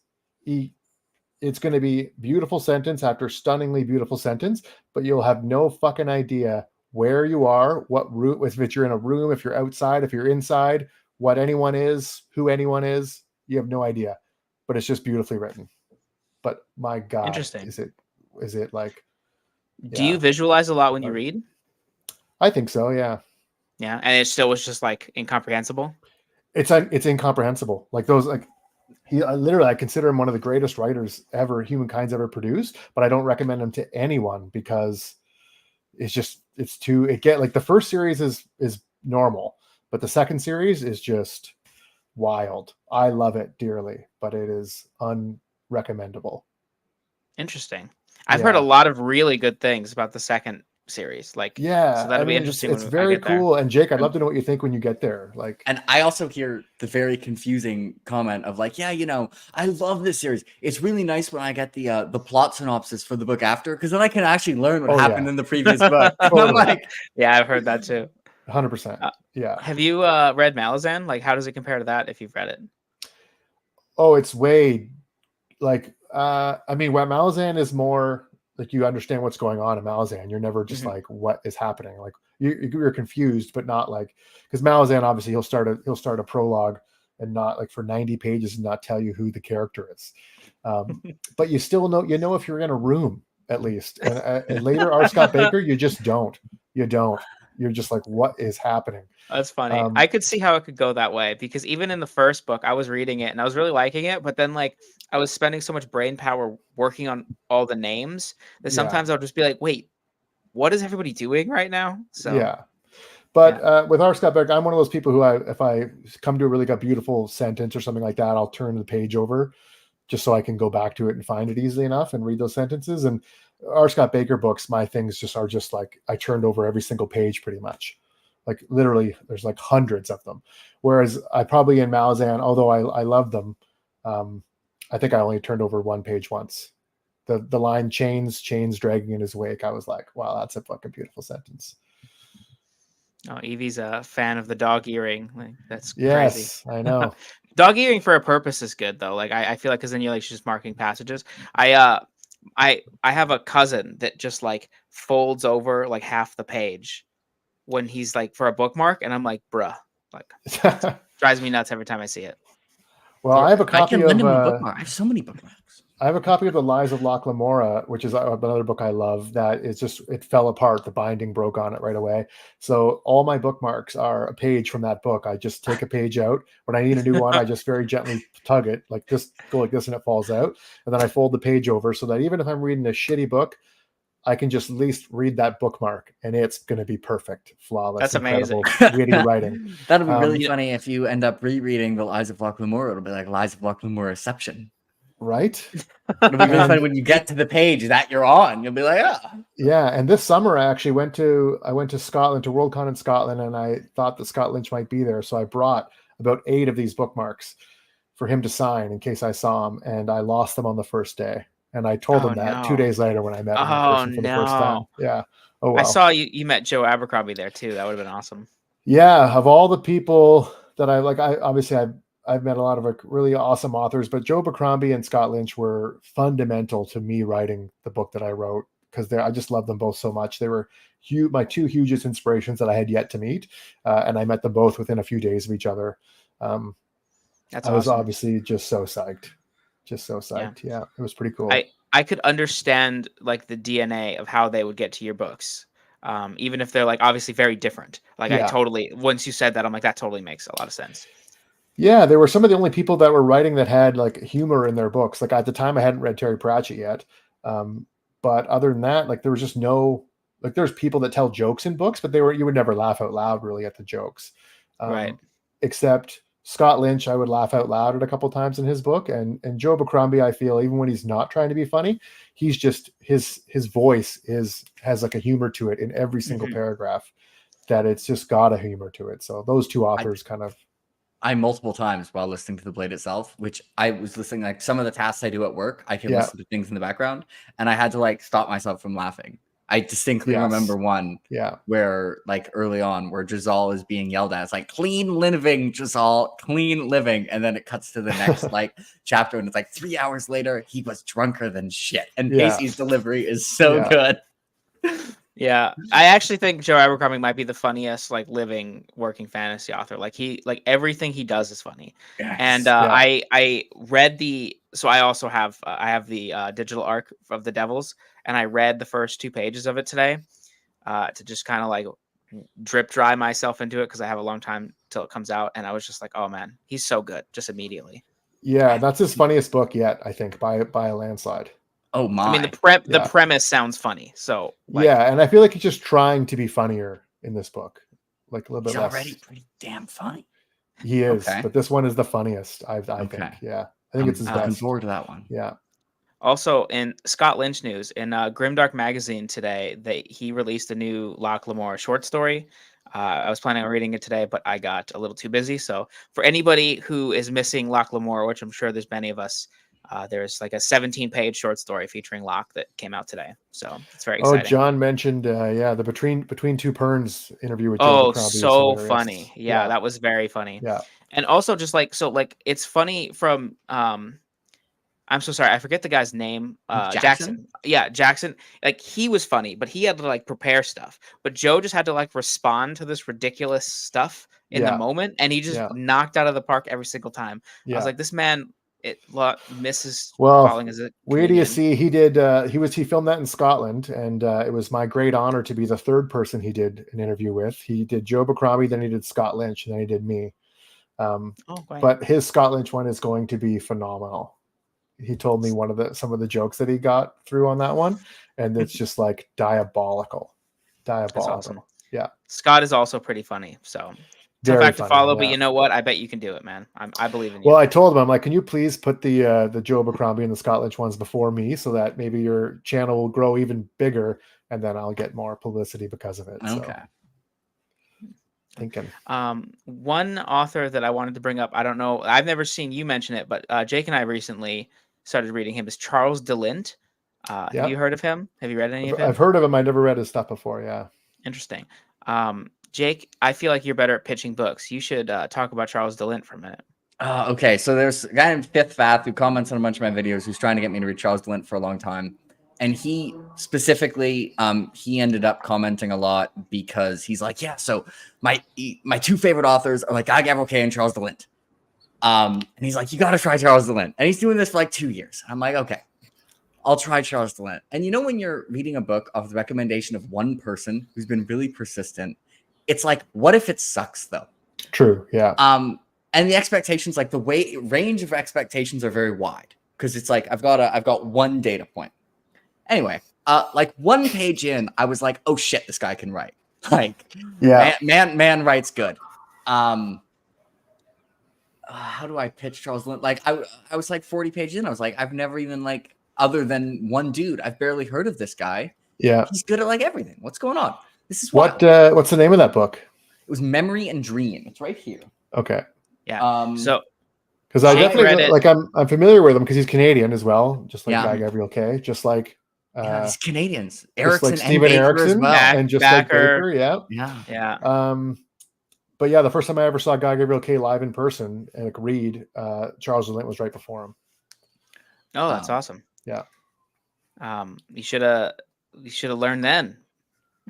it's going to be beautiful sentence after stunningly beautiful sentence, but you'll have no fucking idea where you are, what route, if you're in a room, if you're outside, if you're inside, what anyone is, who anyone is, you have no idea. But it's just beautifully written. But my God, interesting. Is it like? Do you visualize a lot when you read? I think so. Yeah. Yeah, and it still was just like incomprehensible. It's incomprehensible. Like those, like I consider him one of the greatest writers ever humankind's ever produced. But I don't recommend him to anyone because the first series is normal, but the second series is just wild. I love it dearly, but it is unrecommendable. Interesting. I've heard a lot of really good things about the second series. So that'll be interesting. It's very cool. And Jake, I'd love to know what you think when you get there. And I also hear the very confusing comment of like, I love this series. It's really nice when I get the plot synopsis for the book after, because then I can actually learn what happened in the previous book. Totally. I'm like, I've heard that too. 100%. Yeah. Have you read Malazan? Like, how does it compare to that if you've read it? Oh, it's way like Malazan is more like you understand what's going on in Malazan. You're never just like, what is happening? Like you're confused, but not like, because Malazan, obviously he'll start a prologue and not like for 90 pages and not tell you who the character is. But you still know, if you're in a room at least. And later, R. Scott Bakker, you just don't. You're just like, what is happening? That's funny. I could see how it could go that way, because even in the first book, I was reading it and I was really liking it. But then like I was spending so much brain power working on all the names that sometimes I'll just be like, wait, what is everybody doing right now? So yeah. But with R. Scott Bakker, I'm one of those people who if I come to a really beautiful sentence or something like that, I'll turn the page over just so I can go back to it and find it easily enough and read those sentences. And R. Scott Bakker books, my things are just like I turned over every single page pretty much. Like literally, there's like hundreds of them. Whereas I probably in Malazan, although I love them, I think I only turned over one page once. The line chains dragging in his wake. I was like, wow, that's a fucking beautiful sentence. Oh, Evie's a fan of the dog earring. Like, that's crazy. Yes, I know. Dog earring for a purpose is good though. Like I feel like, because then you're like just marking passages. I have a cousin that just like folds over like half the page when he's like for a bookmark, and I'm like, bruh, like drives me nuts every time I see it. Well, I have a copy of bookmark. I have so many bookmarks. I have a copy of The Lies of Locke Lamora, which is another book I love. That is just, it fell apart. The binding broke on it right away. So all my bookmarks are a page from that book. I just take a page out. When I need a new one, I just very gently tug it like this, go like this, and it falls out. And then I fold the page over so that even if I'm reading a shitty book, I can just at least read that bookmark and it's going to be perfect, flawless. That's amazing. Witty writing. That'll be really funny if you end up rereading The Lies of Locke Lamora. It'll be like Lies of Locke Lamora-ception. Right? It'll be really funny when you get to the page that you're on. You'll be like, yeah. And this summer I actually went to Scotland, to Worldcon in Scotland, and I thought that Scott Lynch might be there. So I brought about 8 of these bookmarks for him to sign in case I saw him, and I lost them on the first day. And I told Oh him that 2 no. days later when I met him in Oh person for the first time. no. Yeah. Oh I well. saw you met Joe Abercrombie there too. That would have been awesome. Yeah, of all the people that I like, I've met a lot of really awesome authors, but Joe Abercrombie and Scott Lynch were fundamental to me writing the book that I wrote, because I just love them both so much. They were my two hugest inspirations that I had yet to meet, and I met them both within a few days of each other. That's I was awesome. obviously just so psyched. Yeah, it was pretty cool. I could understand like the DNA of how they would get to your books. Even if they're like obviously very different. Like I Yeah. totally, once you said that, I'm like, that totally makes a lot of sense. Yeah, they were some of the only people that were writing that had like humor in their books. Like at the time, I hadn't read Terry Pratchett yet, but other than that, like there was just no, like there's people that tell jokes in books, but you would never laugh out loud really at the jokes, Right. Except Scott Lynch. I would laugh out loud at a couple times in his book, and Joe Abercrombie, I feel even when he's not trying to be funny, he's just his voice has like a humor to it in every single paragraph, that it's just got a humor to it. So those two authors I multiple times while listening to the Blade itself, which I was listening, like some of the tasks I do at work, I can listen to things in the background, and I had to like stop myself from laughing. I distinctly remember one where like early on where Giselle is being yelled at. It's like, clean living, Giselle, clean living. And then it cuts to the next like chapter, and it's like 3 hours later, he was drunker than shit. And Pacey's delivery is so good. Yeah, I actually think Joe Abercrombie might be the funniest like living working fantasy author. Like everything he does is funny. Yes. And I read I also have I have the digital arc of the Devils, and I read the first 2 pages of it today to just kind of like drip dry myself into it, because I have a long time till it comes out, and I was just like, oh man, he's so good just immediately. Yeah, that's his funniest book yet, I think, by a landslide. Oh my! I mean, the premise sounds funny, so like, yeah, and I feel like he's just trying to be funnier in this book, like a little bit less. He's already pretty damn funny. He is, but this one is the funniest. I think. Yeah, I think it's his best. Looking forward to that one. Yeah. Also, in Scott Lynch news, in Grimdark magazine today, he released a new Locke Lamore short story. I was planning on reading it today, but I got a little too busy. So for anybody who is missing Locke Lamore, which I'm sure there's many of us, there's like a 17-page short story featuring Locke that came out today. So it's very exciting. Oh, John mentioned, the Between Two Perns interview with Joe Abercrombie. So funny. Yeah, that was very funny. Yeah. And also just like, so like, it's funny from, I'm so sorry, I forget the guy's name. Jackson. Yeah, Jackson. Like he was funny, but he had to like prepare stuff. But Joe just had to like respond to this ridiculous stuff in the moment, and he just knocked out of the park every single time. I was like, this man, misses calling as a where do you see he did? He filmed that in Scotland, and it was my great honor to be the third person he did an interview with. He did Joe Abercrombie, then he did Scott Lynch, and then he did me. But his Scott Lynch one is going to be phenomenal. He told me some of the jokes that he got through on that one, and it's just like diabolical. That's awesome. Yeah. Scott is also pretty funny, so tough act to follow, but you know what? I bet you can do it, man. I believe in you. Well, I told him, I'm like, can you please put the Joe Abercrombie and the Scott Lynch ones before me, so that maybe your channel will grow even bigger, and then I'll get more publicity because of it. Okay. So. Thinking. One author that I wanted to bring up, I don't know, I've never seen you mention it, but Jake and I recently started reading him, is Charles de Lint. Have you heard of him? Have you read any of him? I've heard of him. I never read his stuff before. Yeah. Interesting. Jake, I feel like you're better at pitching books. You should talk about Charles de Lint for a minute. Okay, so there's a guy named Fifth Fath who comments on a bunch of my videos who's trying to get me to read Charles de Lint for a long time. And he specifically, he ended up commenting a lot because he's like, yeah, so my 2 favorite authors are like Guy Gavriel Kay and Charles de Lint. And he's like, you got to try Charles de Lint. And he's doing this for like 2 years. I'm like, okay, I'll try Charles de Lint. And you know, when you're reading a book off the recommendation of one person who's been really persistent, it's like, what if it sucks though? True. Yeah. And the expectations, like the range of expectations are very wide, because it's like, I've got one data point. Anyway, like 1 page in, I was like, oh shit, this guy can write. Like, man writes good. How do I pitch Charles Lint? Like I was like 40 pages in. I was like, I've never even like, other than one dude, I've barely heard of this guy. Yeah. He's good at like everything. What's going on? This is what's the name of that book? It was Memory and Dream. It's right here. Okay. Yeah. So Because I Jake definitely read it. like I'm familiar with him because he's Canadian as well, just like Yeah. Guy Gavriel Kay, just like Yeah, these Canadians, just like Erickson and Stephen Baker as Erickson, well. and just Backer. like Baker, yeah. Yeah. Yeah. But yeah, the first time I ever saw Guy Gavriel Kay live in person and like read, Charles Lint was right before him. Oh, that's awesome. Yeah. You should have learned then.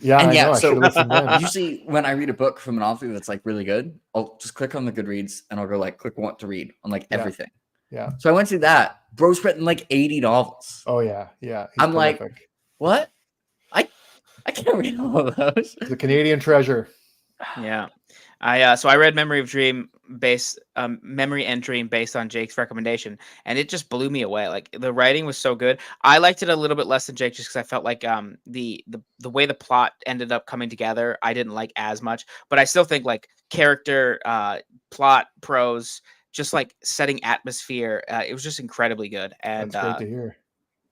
Yeah, And I know. I should have listened then. Usually when I read a book from an author that's like really good, I'll just click on the Goodreads and I'll go like click want to read on like everything. Yeah. So I went through that. Bro's written like 80 novels. Oh yeah. Yeah. I'm prolific. Like, what? I can't read all of those. The Canadian treasure. Yeah. So I read Memory and Dream based on Jake's recommendation, and it just blew me away. Like the writing was so good. I liked it a little bit less than Jake just because I felt like the way the plot ended up coming together, I didn't like as much. But I still think like character, plot, prose, just like setting atmosphere, it was just incredibly good. And that's great to hear.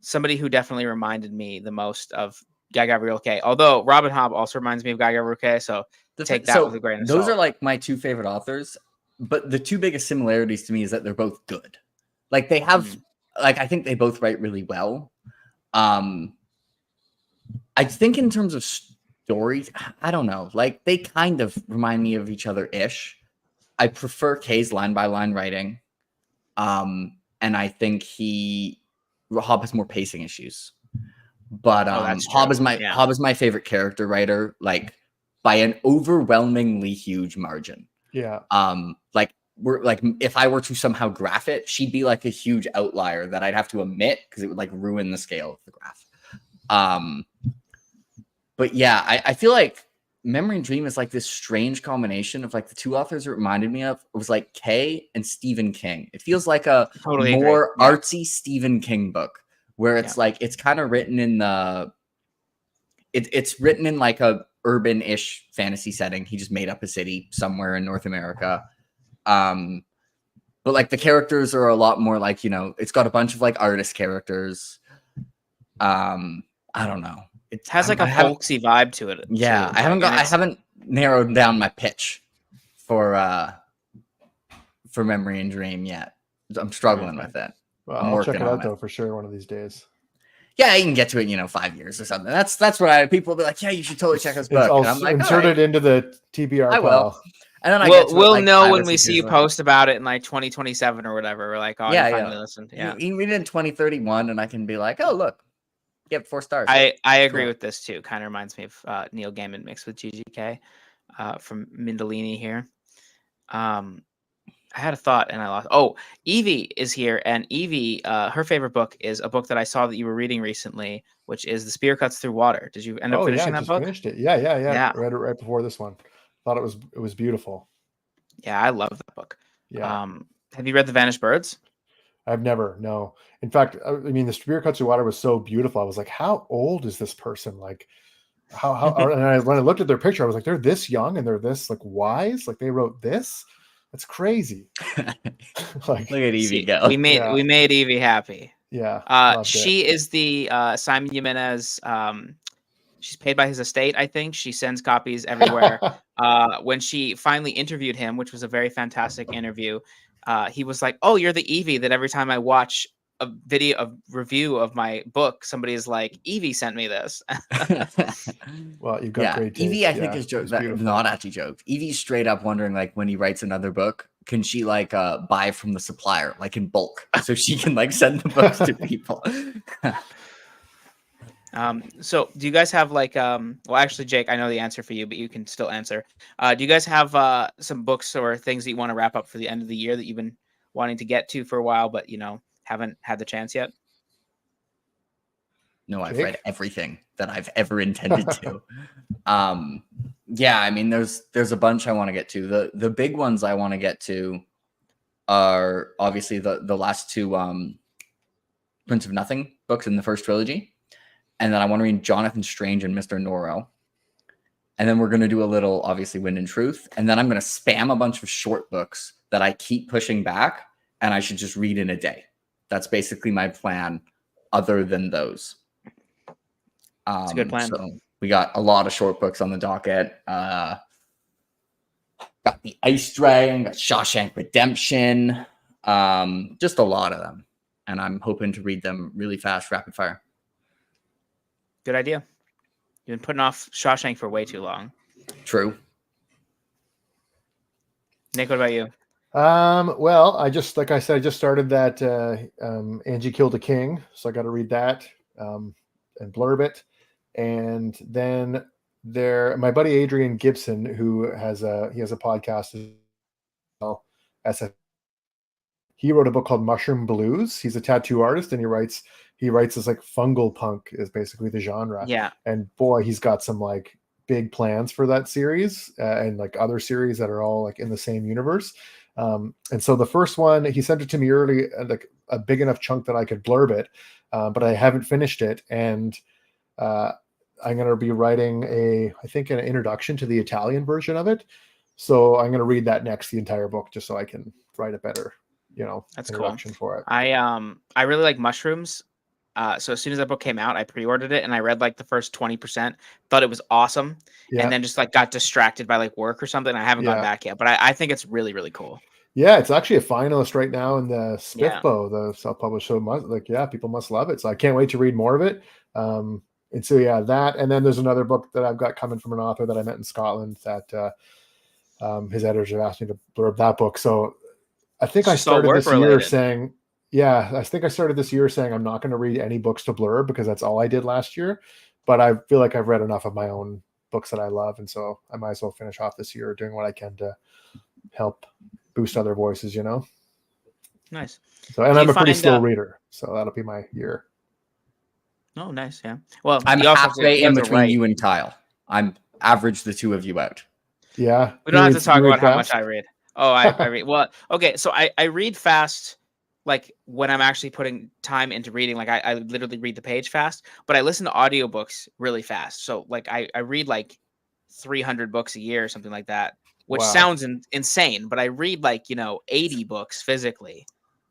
Somebody who definitely reminded me the most of Guy Gavriel Kay. Although Robin Hobb also reminds me of Guy Gavriel Kay, so take that with a grain of salt. Those are like my two favorite authors, but the two biggest similarities to me is that they're both good. Like they have, like I think they both write really well. I think in terms of stories, I don't know. Like they kind of remind me of each other ish. I prefer Kay's line by line writing, and I think Hobb has more pacing issues. But Hobb is my favorite character writer, like by an overwhelmingly huge margin. Yeah. Like if I were to somehow graph it, she'd be like a huge outlier that I'd have to omit because it would like ruin the scale of the graph. But yeah, I feel like Memory and Dream is like this strange combination of like the two authors it reminded me of. It was like Kay and Stephen King. It feels like a more artsy Stephen King book. Where it's like it's kind of written in it's written in like a urban-ish fantasy setting. He just made up a city somewhere in North America. But like the characters are a lot more like, it's got a bunch of like artist characters. I don't know. It has like a folksy vibe to it. Yeah, I haven't narrowed down my pitch for Memory and Dream yet. I'm struggling with it. Well, I'll check it out though for sure one of these days. Yeah, you can get to it, 5 years or something. That's what people will be like, yeah, you should totally check this book. And I'm like, insert it into the TBR. I will. And then we'll know when we see you post about it in like 2027 or whatever. We're like, oh, you finally listened. Yeah, you read it in 2031, and I can be like, oh, look, give it 4 stars. I agree with this too. Kind of reminds me of Neil Gaiman mixed with GGK from Mindolini here. I had a thought and I lost. Oh, Evie is here, and Evie, her favorite book is a book that I saw that you were reading recently, which is The Spear Cuts Through Water. Did you end up finishing that book? Finished it. Yeah. I read it right before this one. Thought it was beautiful. Yeah, I love that book. Yeah. Have you read The Vanished Birds? I've never. No. In fact, I mean, The Spear Cuts Through Water was so beautiful. I was like, how old is this person? Like, how? And when I looked at their picture, I was like, they're this young and they're this like wise. Like they wrote this. That's crazy. Like, look at Evie go. We made Evie happy. Yeah. She is the Simon Jimenez. She's paid by his estate, I think. She sends copies everywhere. When she finally interviewed him, which was a very fantastic interview, he was like, "Oh, you're the Evie that every time I watch a review of my book, somebody is like, Evie sent me this." Well, you've got great taste. Evie, I think is not actually joked. Evie's straight up wondering, like, when he writes another book, can she like buy from the supplier, like in bulk, so she can like send the books to people. So do you guys have like well, actually, Jake, I know the answer for you, but you can still answer. Do you guys have some books or things that you want to wrap up for the end of the year that you've been wanting to get to for a while, but haven't had the chance yet? No, I've read everything that I've ever intended to. Yeah, I mean, there's a bunch I want to get to. The big ones I want to get to are obviously the last two Prince of Nothing books in the first trilogy. And then I want to read Jonathan Strange and Mr. Norrell. And then we're going to do a little, obviously, Wind and Truth. And then I'm going to spam a bunch of short books that I keep pushing back, and I should just read in a day. That's basically my plan, other than those. It's a good plan. So we got a lot of short books on the docket. Got The Ice Dragon, got Shawshank Redemption. Just a lot of them. And I'm hoping to read them really fast, rapid fire. Good idea. You've been putting off Shawshank for way too long. True. Nick, what about you? Well, I just started that Angie Killed a King, so I got to read that and blurb it. And then my buddy Adrian Gibson, who has a podcast as well, he wrote a book called Mushroom Blues. He's a tattoo artist, and he writes this like fungal punk is basically the genre. Yeah. And boy, he's got some like big plans for that series and like other series that are all like in the same universe. And so the first one, he sent it to me early, like a big enough chunk that I could blurb it, but I haven't finished it. And I'm going to be writing I think an introduction to the Italian version of it. So I'm going to read that next, the entire book, just so I can write a better, that's introduction cool for it. I really like mushrooms. So as soon as that book came out, I pre-ordered it and I read like the first 20%, thought it was awesome. Yeah. And then just like got distracted by like work or something. I haven't gone back yet, but I think it's really, really cool. Yeah, it's actually a finalist right now in the SPIFBO, the self-published show. People must love it. So I can't wait to read more of it. And so that, and then there's another book that I've got coming from an author that I met in Scotland that his editors have asked me to blurb that book. So I think I started this year saying I'm not going to read any books to blurb because that's all I did last year. But I feel like I've read enough of my own books that I love, and so I might as well finish off this year doing what I can to help boost other voices. Nice. So, and I'm a pretty slow reader, so that'll be my year. Oh, nice. Yeah. Well, I'm halfway in between you and Kyle. I'm average the two of you out. Yeah. We don't have to talk about how much I read. Oh, I read. Well, okay. So I read fast, like when I'm actually putting time into reading. Like I literally read the page fast, but I listen to audiobooks really fast. So like I read like 300 books a year or something like that, which sounds insane, but I read like, 80 books physically.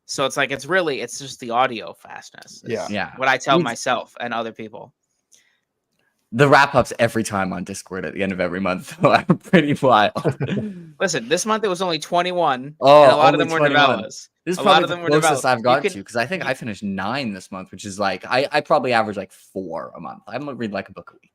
So it's like, it's just the audio fastness. Yeah. What I tell myself and other people. The wrap-ups every time on Discord at the end of every month are pretty wild. Listen, this month it was only 21. Oh, and a lot of them were novellas. This is probably the closest I've got to, because I think I finished 9 this month, which is like, I probably average like 4 a month. I'm gonna read like a book a week.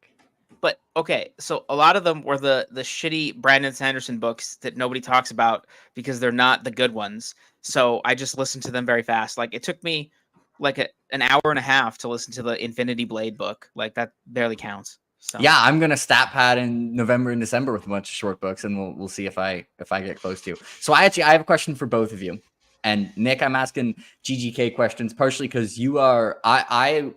But okay, so a lot of them were the shitty Brandon Sanderson books that nobody talks about because they're not the good ones. So I just listened to them very fast. Like it took me like an hour and a half to listen to the Infinity Blade book. Like that barely counts. So. Yeah, I'm gonna stat pad in November and December with a bunch of short books, and we'll see if I get close to. So I have a question for both of you. And Nick, I'm asking GGK questions partially because you are. I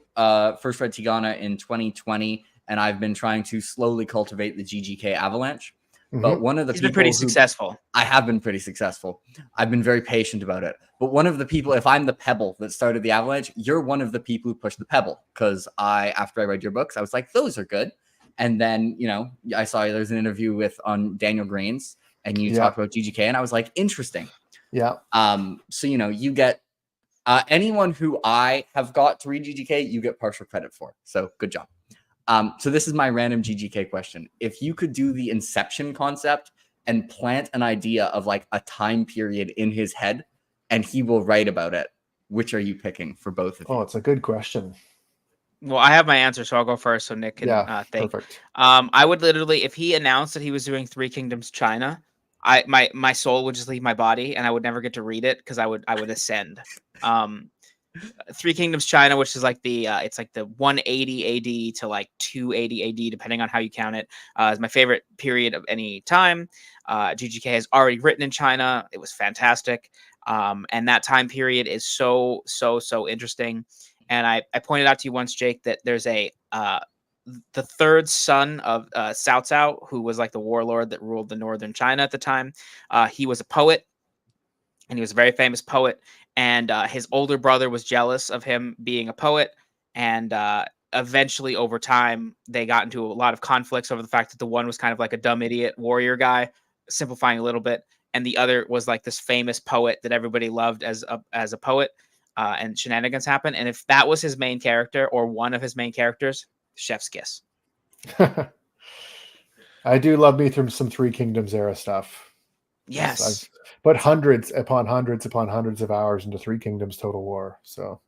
first read Tigana in 2020, and I've been trying to slowly cultivate the GGK avalanche. Mm-hmm. But one of the people been pretty successful. I have been pretty successful. I've been very patient about it. But one of the people, if I'm the pebble that started the avalanche, you're one of the people who pushed the pebble. Because after I read your books, I was like, those are good. And then, I saw there's an interview on Daniel Green's, and you talked about GGK, and I was like, interesting. Yeah. So, you get anyone who I have got to read GGK, you get partial credit for. So good job. So this is my random GGK question. If you could do the Inception concept and plant an idea of like a time period in his head, and he will write about it, which are you picking for both of you? Oh, it's a good question. Well, I have my answer, so I'll go first so Nick can think. Perfect. I would literally, if he announced that he was doing Three Kingdoms China, my soul would just leave my body and I would never get to read it because I would ascend. Three Kingdoms China, which is like it's like the 180 AD to like 280 AD, depending on how you count it, is my favorite period of any time. GGK has already written in China. It was fantastic. And that time period is so interesting. And I pointed out to you once, Jake, that there's the third son of Cao Cao, who was like the warlord that ruled the northern China at the time. He was a poet, and he was a very famous poet. And his older brother was jealous of him being a poet. And eventually, over time, they got into a lot of conflicts over the fact that the one was kind of like a dumb idiot warrior guy, simplifying a little bit. And the other was like this famous poet that everybody loved as a poet. And shenanigans happen. And if that was his main character or one of his main characters, chef's kiss. I do love me some Three Kingdoms era stuff. Yes. But hundreds upon hundreds upon hundreds of hours into Three Kingdoms Total War. So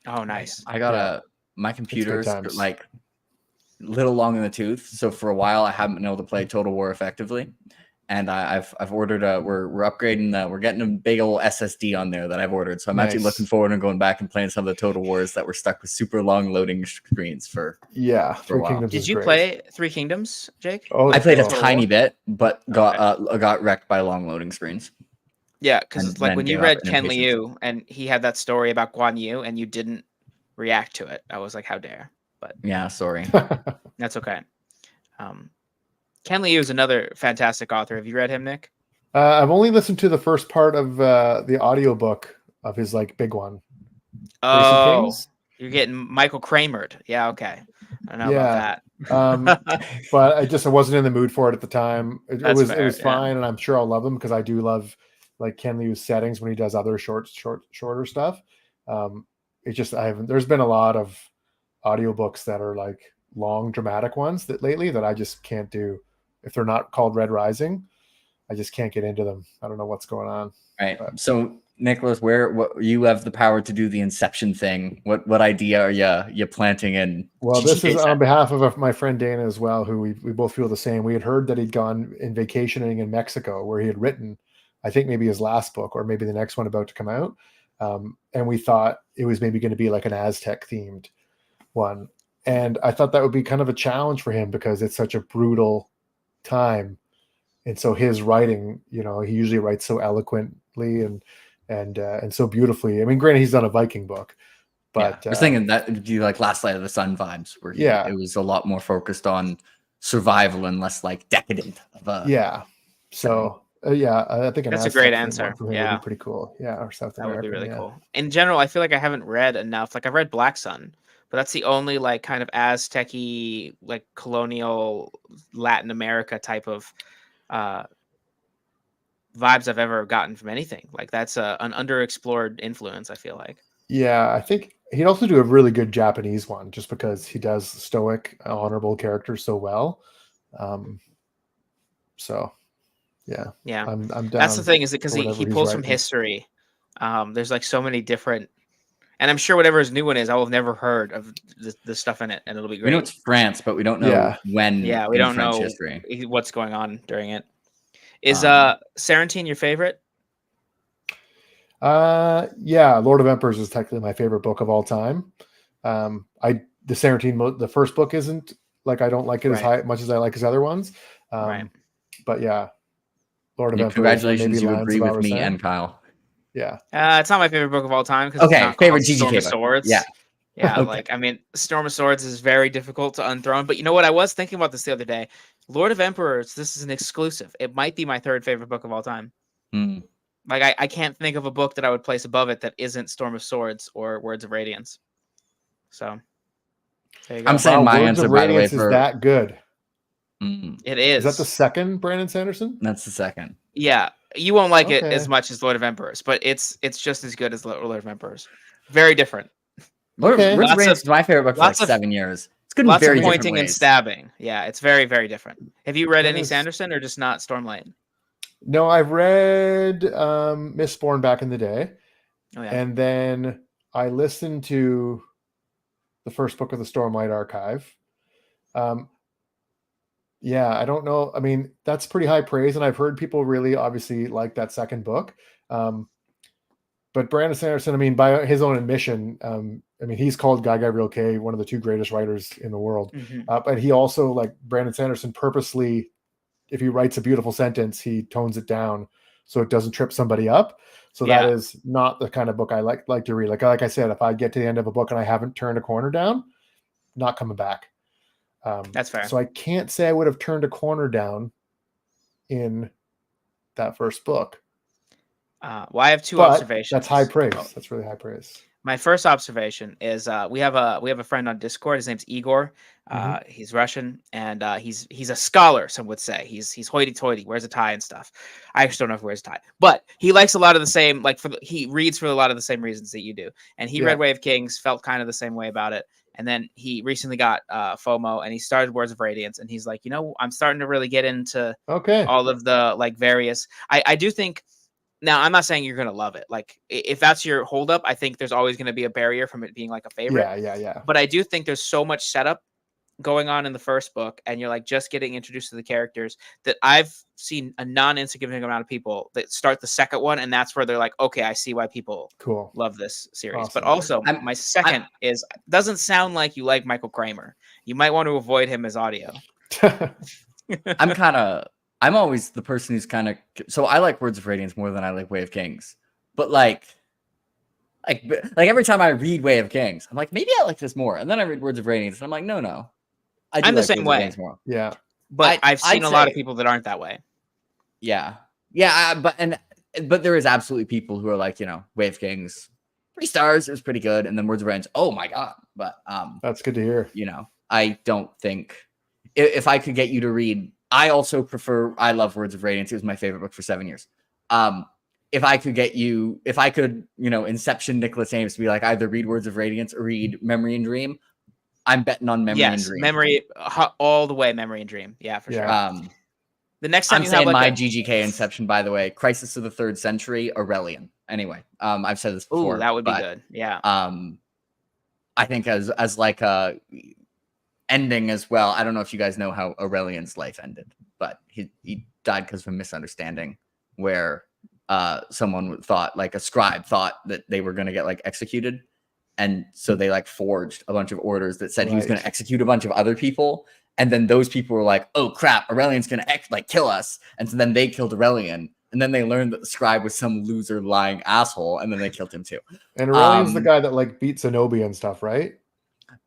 Oh, nice. I got Yeah. my it's good computer's times. like little long in the tooth. So for a while, I haven't been able to play Total War effectively. And I've ordered we're upgrading we're getting a big old SSD on there that I've ordered. So I'm actually looking forward to going back and playing some of the Total Wars that were stuck with super long loading screens for Yeah, a Three while. Kingdoms Did is you great. play Three Kingdoms, Jake? Oh, I played a Total tiny War? bit, but got Okay. got wrecked by long loading screens. Yeah, And because like then when you gave up read in Ken impatience. Liu and he had that story about Guan Yu and you didn't react to it, I was like, how dare? But Yeah, sorry. that's okay. Ken Liu is another fantastic author. Have you read him, Nick? I've only listened to the first part of the audiobook of his like big one. Racing Oh, Kings? you're getting Michael Kramered. Yeah, okay. I don't know Yeah. about that. But I wasn't in the mood for it at the time. It That's was fair, yeah. fine, and I'm sure I'll love them because I do love like Ken Liu's settings when he does other shorter stuff. It just there's been a lot of audiobooks that are like long dramatic ones that lately that I just can't do. If they're not called Red Rising, I just can't get into them. I don't know what's going on. Right. But So Nicholas, what you have the power to do the Inception thing. What idea are you planting in? Well, this is GTA on behalf of my friend Dana as well, who we both feel the same. We had heard that he'd gone in vacationing in Mexico, where he had written, I think maybe his last book or maybe the next one about to come out. And we thought it was maybe going to be like an Aztec themed one. And I thought that would be kind of a challenge for him because it's such a brutal time. And so his writing, he usually writes so eloquently and so beautifully. I mean, granted, he's done a Viking book, but I was thinking that do you like Last Light of the Sun vibes, where it was a lot more focused on survival and less like decadent. So I think That's a great Aztec answer. for him would be pretty cool. Yeah, or South That would be American. really cool. In general, I feel like I haven't read enough. Like I've read Black Sun, but that's the only like kind of Aztec-y, like colonial Latin America type of vibes I've ever gotten from anything. Like that's an underexplored influence, I feel like. Yeah, I think he'd also do a really good Japanese one just because he does stoic, honorable characters so well. So yeah. I'm down. That's the thing, is because he he's pulls from writing. history. There's like so many different, and I'm sure whatever his new one is, I will have never heard of the stuff in it, and it'll be great. We know it's France, but we don't know when. Yeah, we don't French know history. What's going on during it. Is Sarantine your favorite? Yeah, Lord of Emperors is technically my favorite book of all time. The Sarantine, the first book isn't like I don't like it as much as I like his other ones. But yeah, Lord of Emperors. Congratulations, you agree with me and Kyle. Yeah. It's not my favorite book of all time because it's not favorite called Storm GGK of Swords. Yeah. Yeah, like I mean, Storm of Swords is very difficult to unthrone. But you know what? I was thinking about this the other day. Lord of Emperors, this is an exclusive. It might be my third favorite book of all time. Like I can't think of a book that I would place above it that isn't Storm of Swords or Words of Radiance. So there you go. I'm saying my answer, by the way, is that good. It is. Is that the second Brandon Sanderson? That's the second. Yeah, you won't like it as much as Lord of Emperors, but it's just as good as Lord of Emperors. Very different. Words of Radiance is my favorite book for like 7 years. It's good in lots very of pointing different ways. and stabbing. Yeah, it's very, very different. Have you read any Sanderson or just not Stormlight? No, I've read Mistborn back in the day. Oh, yeah. And then I listened to the first book of the Stormlight Archive. Yeah, I don't know. I mean, that's pretty high praise, and I've heard people really obviously like that second book. But Brandon Sanderson, I mean, by his own admission, I mean, he's called Guy Gavriel Kay one of the two greatest writers in the world. But he also, like Brandon Sanderson, purposely, if he writes a beautiful sentence, he tones it down so it doesn't trip somebody up. So that is not the kind of book I like to read. Like I said, if I get to the end of a book and I haven't turned a corner down, not coming back. That's fair. So I can't say I would have turned a corner down in that first book. Well, I have two observations. That's high praise. That's really high praise. My first observation is we have a friend on Discord. His name's Igor. He's Russian, and he's a scholar. Some would say he's hoity-toity, wears a tie and stuff. I actually don't know if he wears a tie, but he likes a lot of the same. He reads for a lot of the same reasons that you do. And he read Way of Kings, felt kind of the same way about it. And then he recently got FOMO, and he started Words of Radiance, and he's like, I'm starting to really get into all of the like various. I do think. Now, I'm not saying you're gonna love it. Like, if that's your holdup, I think there's always gonna be a barrier from it being like a favorite. Yeah. But I do think there's so much setup going on in the first book, and you're like just getting introduced to the characters, that I've seen a non-insignificant amount of people that start the second one, and that's where they're like, okay, I see why people love this series. Awesome. But also, my second is, doesn't sound like you like Michael Kramer. You might want to avoid him as audio. I'm always the person who's kind of, so I like Words of Radiance more than I like Way of Kings, but like every time I read Way of Kings, I'm like, maybe I like this more, and then I read Words of Radiance, and I'm like, no, I'm the same way. More. Yeah, but I've seen a lot of people that aren't that way. Yeah, but there is absolutely people who are like, Way of Kings, 3 stars, it was pretty good, and then Words of Radiance, oh my god. But that's good to hear. I don't think if I could get you to read. I also prefer. I love Words of Radiance. It was my favorite book for 7 years. If I could, Inception Nicholas Eames to be like, either read Words of Radiance or read Memory and Dream, I'm betting on Memory and Dream. Memory all the way. Memory and Dream, yeah, for sure. The next time I'm saying my GGK Inception, by the way, Crisis of the Third Century, Aurelian. Anyway, I've said this before. Ooh, that would be good. Yeah. I think as like a ending as well. I don't know if you guys know how Aurelian's life ended, but he died because of a misunderstanding where someone thought, like a scribe thought that they were going to get like executed. And so they like forged a bunch of orders that said he was going to execute a bunch of other people. And then those people were like, oh crap, Aurelian's going to kill us. And so then they killed Aurelian. And then they learned that the scribe was some loser lying asshole. And then they killed him too. And Aurelian's the guy that like beat Zenobia and stuff, right?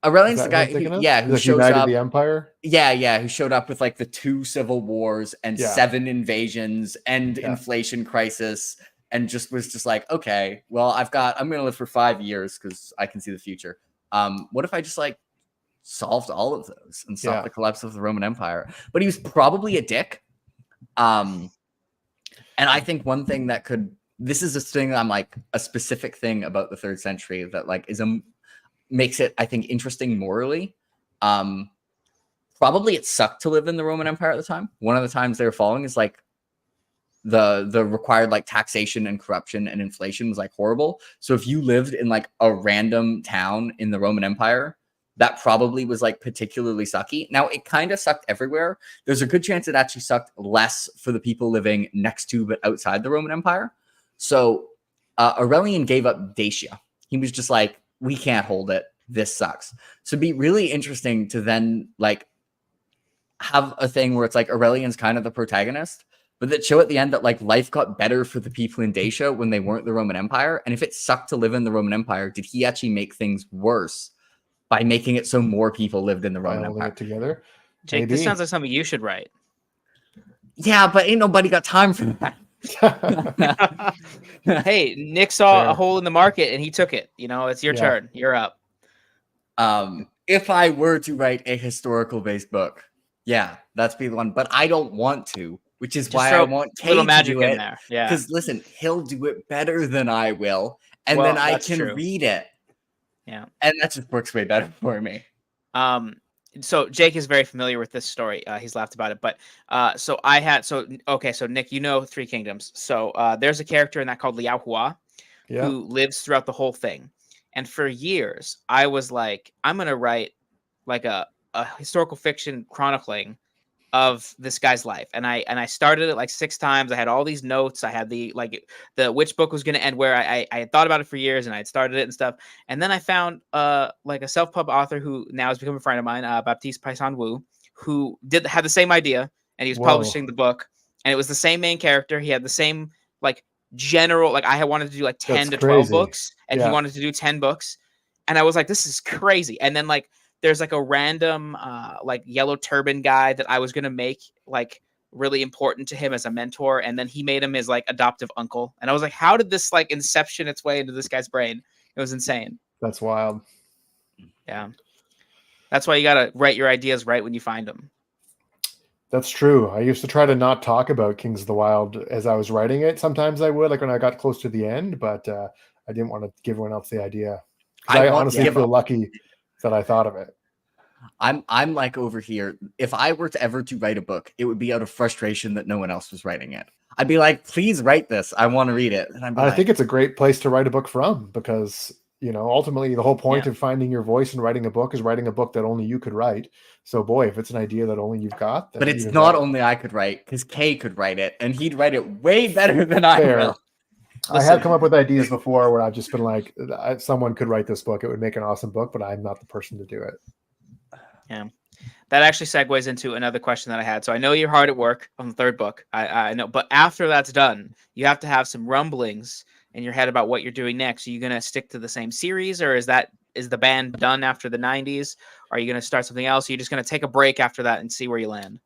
Aurelian's the guy who shows up. The Empire. Yeah, who showed up with like the 2 civil wars and 7 invasions and inflation crisis, and was just like, okay, well, I'm gonna live for 5 years because I can see the future. What if I just like solved all of those and stopped the collapse of the Roman Empire? But he was probably a dick. And I think one thing that this is a thing I'm like a specific thing about the 3rd century that like makes it, I think, interesting morally. Probably it sucked to live in the Roman Empire at the time. One of the times they were falling is like the required like taxation and corruption and inflation was like horrible. So if you lived in like a random town in the Roman Empire, that probably was like particularly sucky. Now it kind of sucked everywhere. There's a good chance it actually sucked less for the people living next to but outside the Roman Empire. So Aurelian gave up Dacia. He was just like, we can't hold it. This sucks. So it'd be really interesting to then like have a thing where it's like Aurelian's kind of the protagonist, but that show at the end that like life got better for the people in Dacia when they weren't the Roman Empire. And if it sucked to live in the Roman Empire, did he actually make things worse by making it so more people lived in the Roman Empire together? Jake, maybe. This sounds like something you should write. Yeah, but ain't nobody got time for that. Hey, Nick saw a hole in the market and he took it. It's your turn. You're up. If I were to write a historical based book, that's be the one. But I don't want to, which is why I want Kay little magic to do it. In there. Yeah. Because listen, he'll do it better than I will, and then I can read it. Yeah. And that just works way better for me. So Jake is very familiar with this story. He's laughed about it, but so Nick, 3 Kingdoms. So there's a character in that called Liao Hua who lives throughout the whole thing. And for years, I was like, I'm going to write like a historical fiction chronicling of this guy's life. And I started it like 6 times. I had all these notes. I had the which book was going to end where. I had thought about it for years and I had started it and stuff. And then I found like a self-pub author who now has become a friend of mine, Baptiste Paisan Wu, who had the same idea, and he was publishing the book, and it was the same main character. He had the same like general, like I had wanted to do like 10 to 12 books, and he wanted to do 10 books. And I was like, this is crazy. And then like there's like a random like yellow turban guy that I was going to make like really important to him as a mentor. And then he made him his like adoptive uncle. And I was like, how did this like inception its way into this guy's brain? It was insane. That's wild. Yeah. That's why you got to write your ideas right when you find them. That's true. I used to try to not talk about Kings of the Wyld as I was writing it. Sometimes I would, like when I got close to the end, but I didn't want to give everyone else the idea. I honestly feel lucky that I thought of it. I'm like over here. If I were to ever to write a book, it would be out of frustration that no one else was writing it. I'd be like, please write this. I want to read it. And I think it's a great place to write a book from, because ultimately the whole point of finding your voice and writing a book is writing a book that only you could write. So boy, if it's an idea that only you've got, then but it's not only I could write, because Kay could write it, and he'd write it way better than I will. I have come up with ideas before where I've just been like, someone could write this book. It would make an awesome book, but I'm not the person to do it. Yeah. That actually segues into another question that I had. So I know you're hard at work on the third book. I know, but after that's done, you have to have some rumblings in your head about what you're doing next. Are you going to stick to the same series, or is the band done after the 90s? Are you going to start something else? Are you just going to take a break after that and see where you land?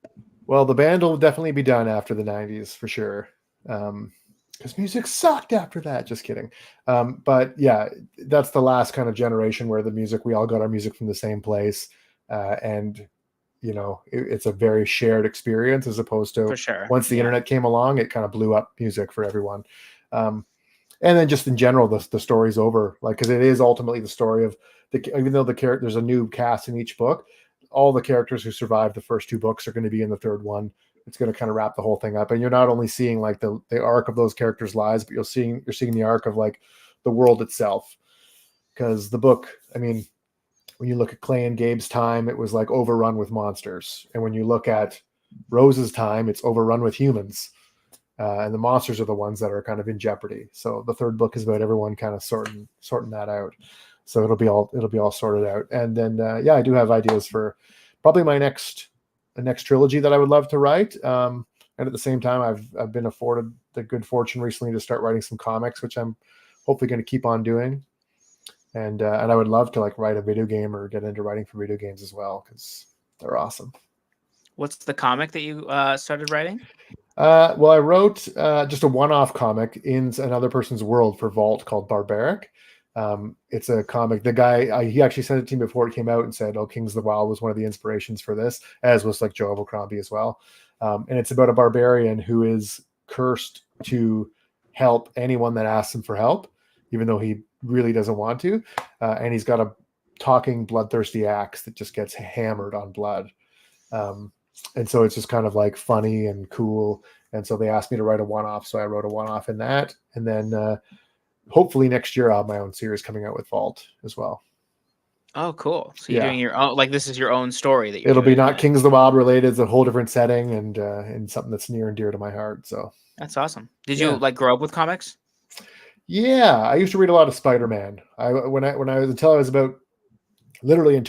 Well, the band will definitely be done after the 90s for sure. Because music sucked after that. Just kidding. But yeah, that's the last kind of generation where we all got our music from the same place. And it's a very shared experience, as opposed to once the internet came along, it kind of blew up music for everyone. And then just in general, the story's over, because it is ultimately the story of even though there's a new cast in each book, all the characters who survived the first two books are going to be in the third one. It's going to kind of wrap the whole thing up. And you're not only seeing the arc of those characters' lives, but you're seeing the arc of the world itself. Because the book, when you look at Clay and Gabe's time, it was overrun with monsters. And when you look at Rose's time, it's overrun with humans. And the monsters are the ones that are kind of in jeopardy. So the third book is about everyone kind of sorting that out. So it'll be all sorted out. And then, I do have ideas for probably my next trilogy that I would love to write. And at the same time, I've been afforded the good fortune recently to start writing some comics, which I'm hopefully going to keep on doing. And I would love to write a video game or get into writing for video games as well, because they're awesome. What's the comic that you started writing? Well, I wrote just a one-off comic in another person's world for Vault called Barbaric. It's a comic. The guy, he actually sent it to me before it came out and said, Kings of the Wyld was one of the inspirations for this, as was Joe Abercrombie as well. And it's about a barbarian who is cursed to help anyone that asks him for help, even though he really doesn't want to. And he's got a talking bloodthirsty axe that just gets hammered on blood. And so it's just kind of funny and cool. And so they asked me to write a one-off. So I wrote a one-off in that. And then hopefully next year I'll have my own series coming out with Vault as well. Oh, cool. So you're doing your own, this is your own story that you're It'll be not Kings of the Wyld related. It's a whole different setting and something that's near and dear to my heart. So that's awesome. Did you grow up with comics? Yeah, I used to read a lot of Spider-Man. Until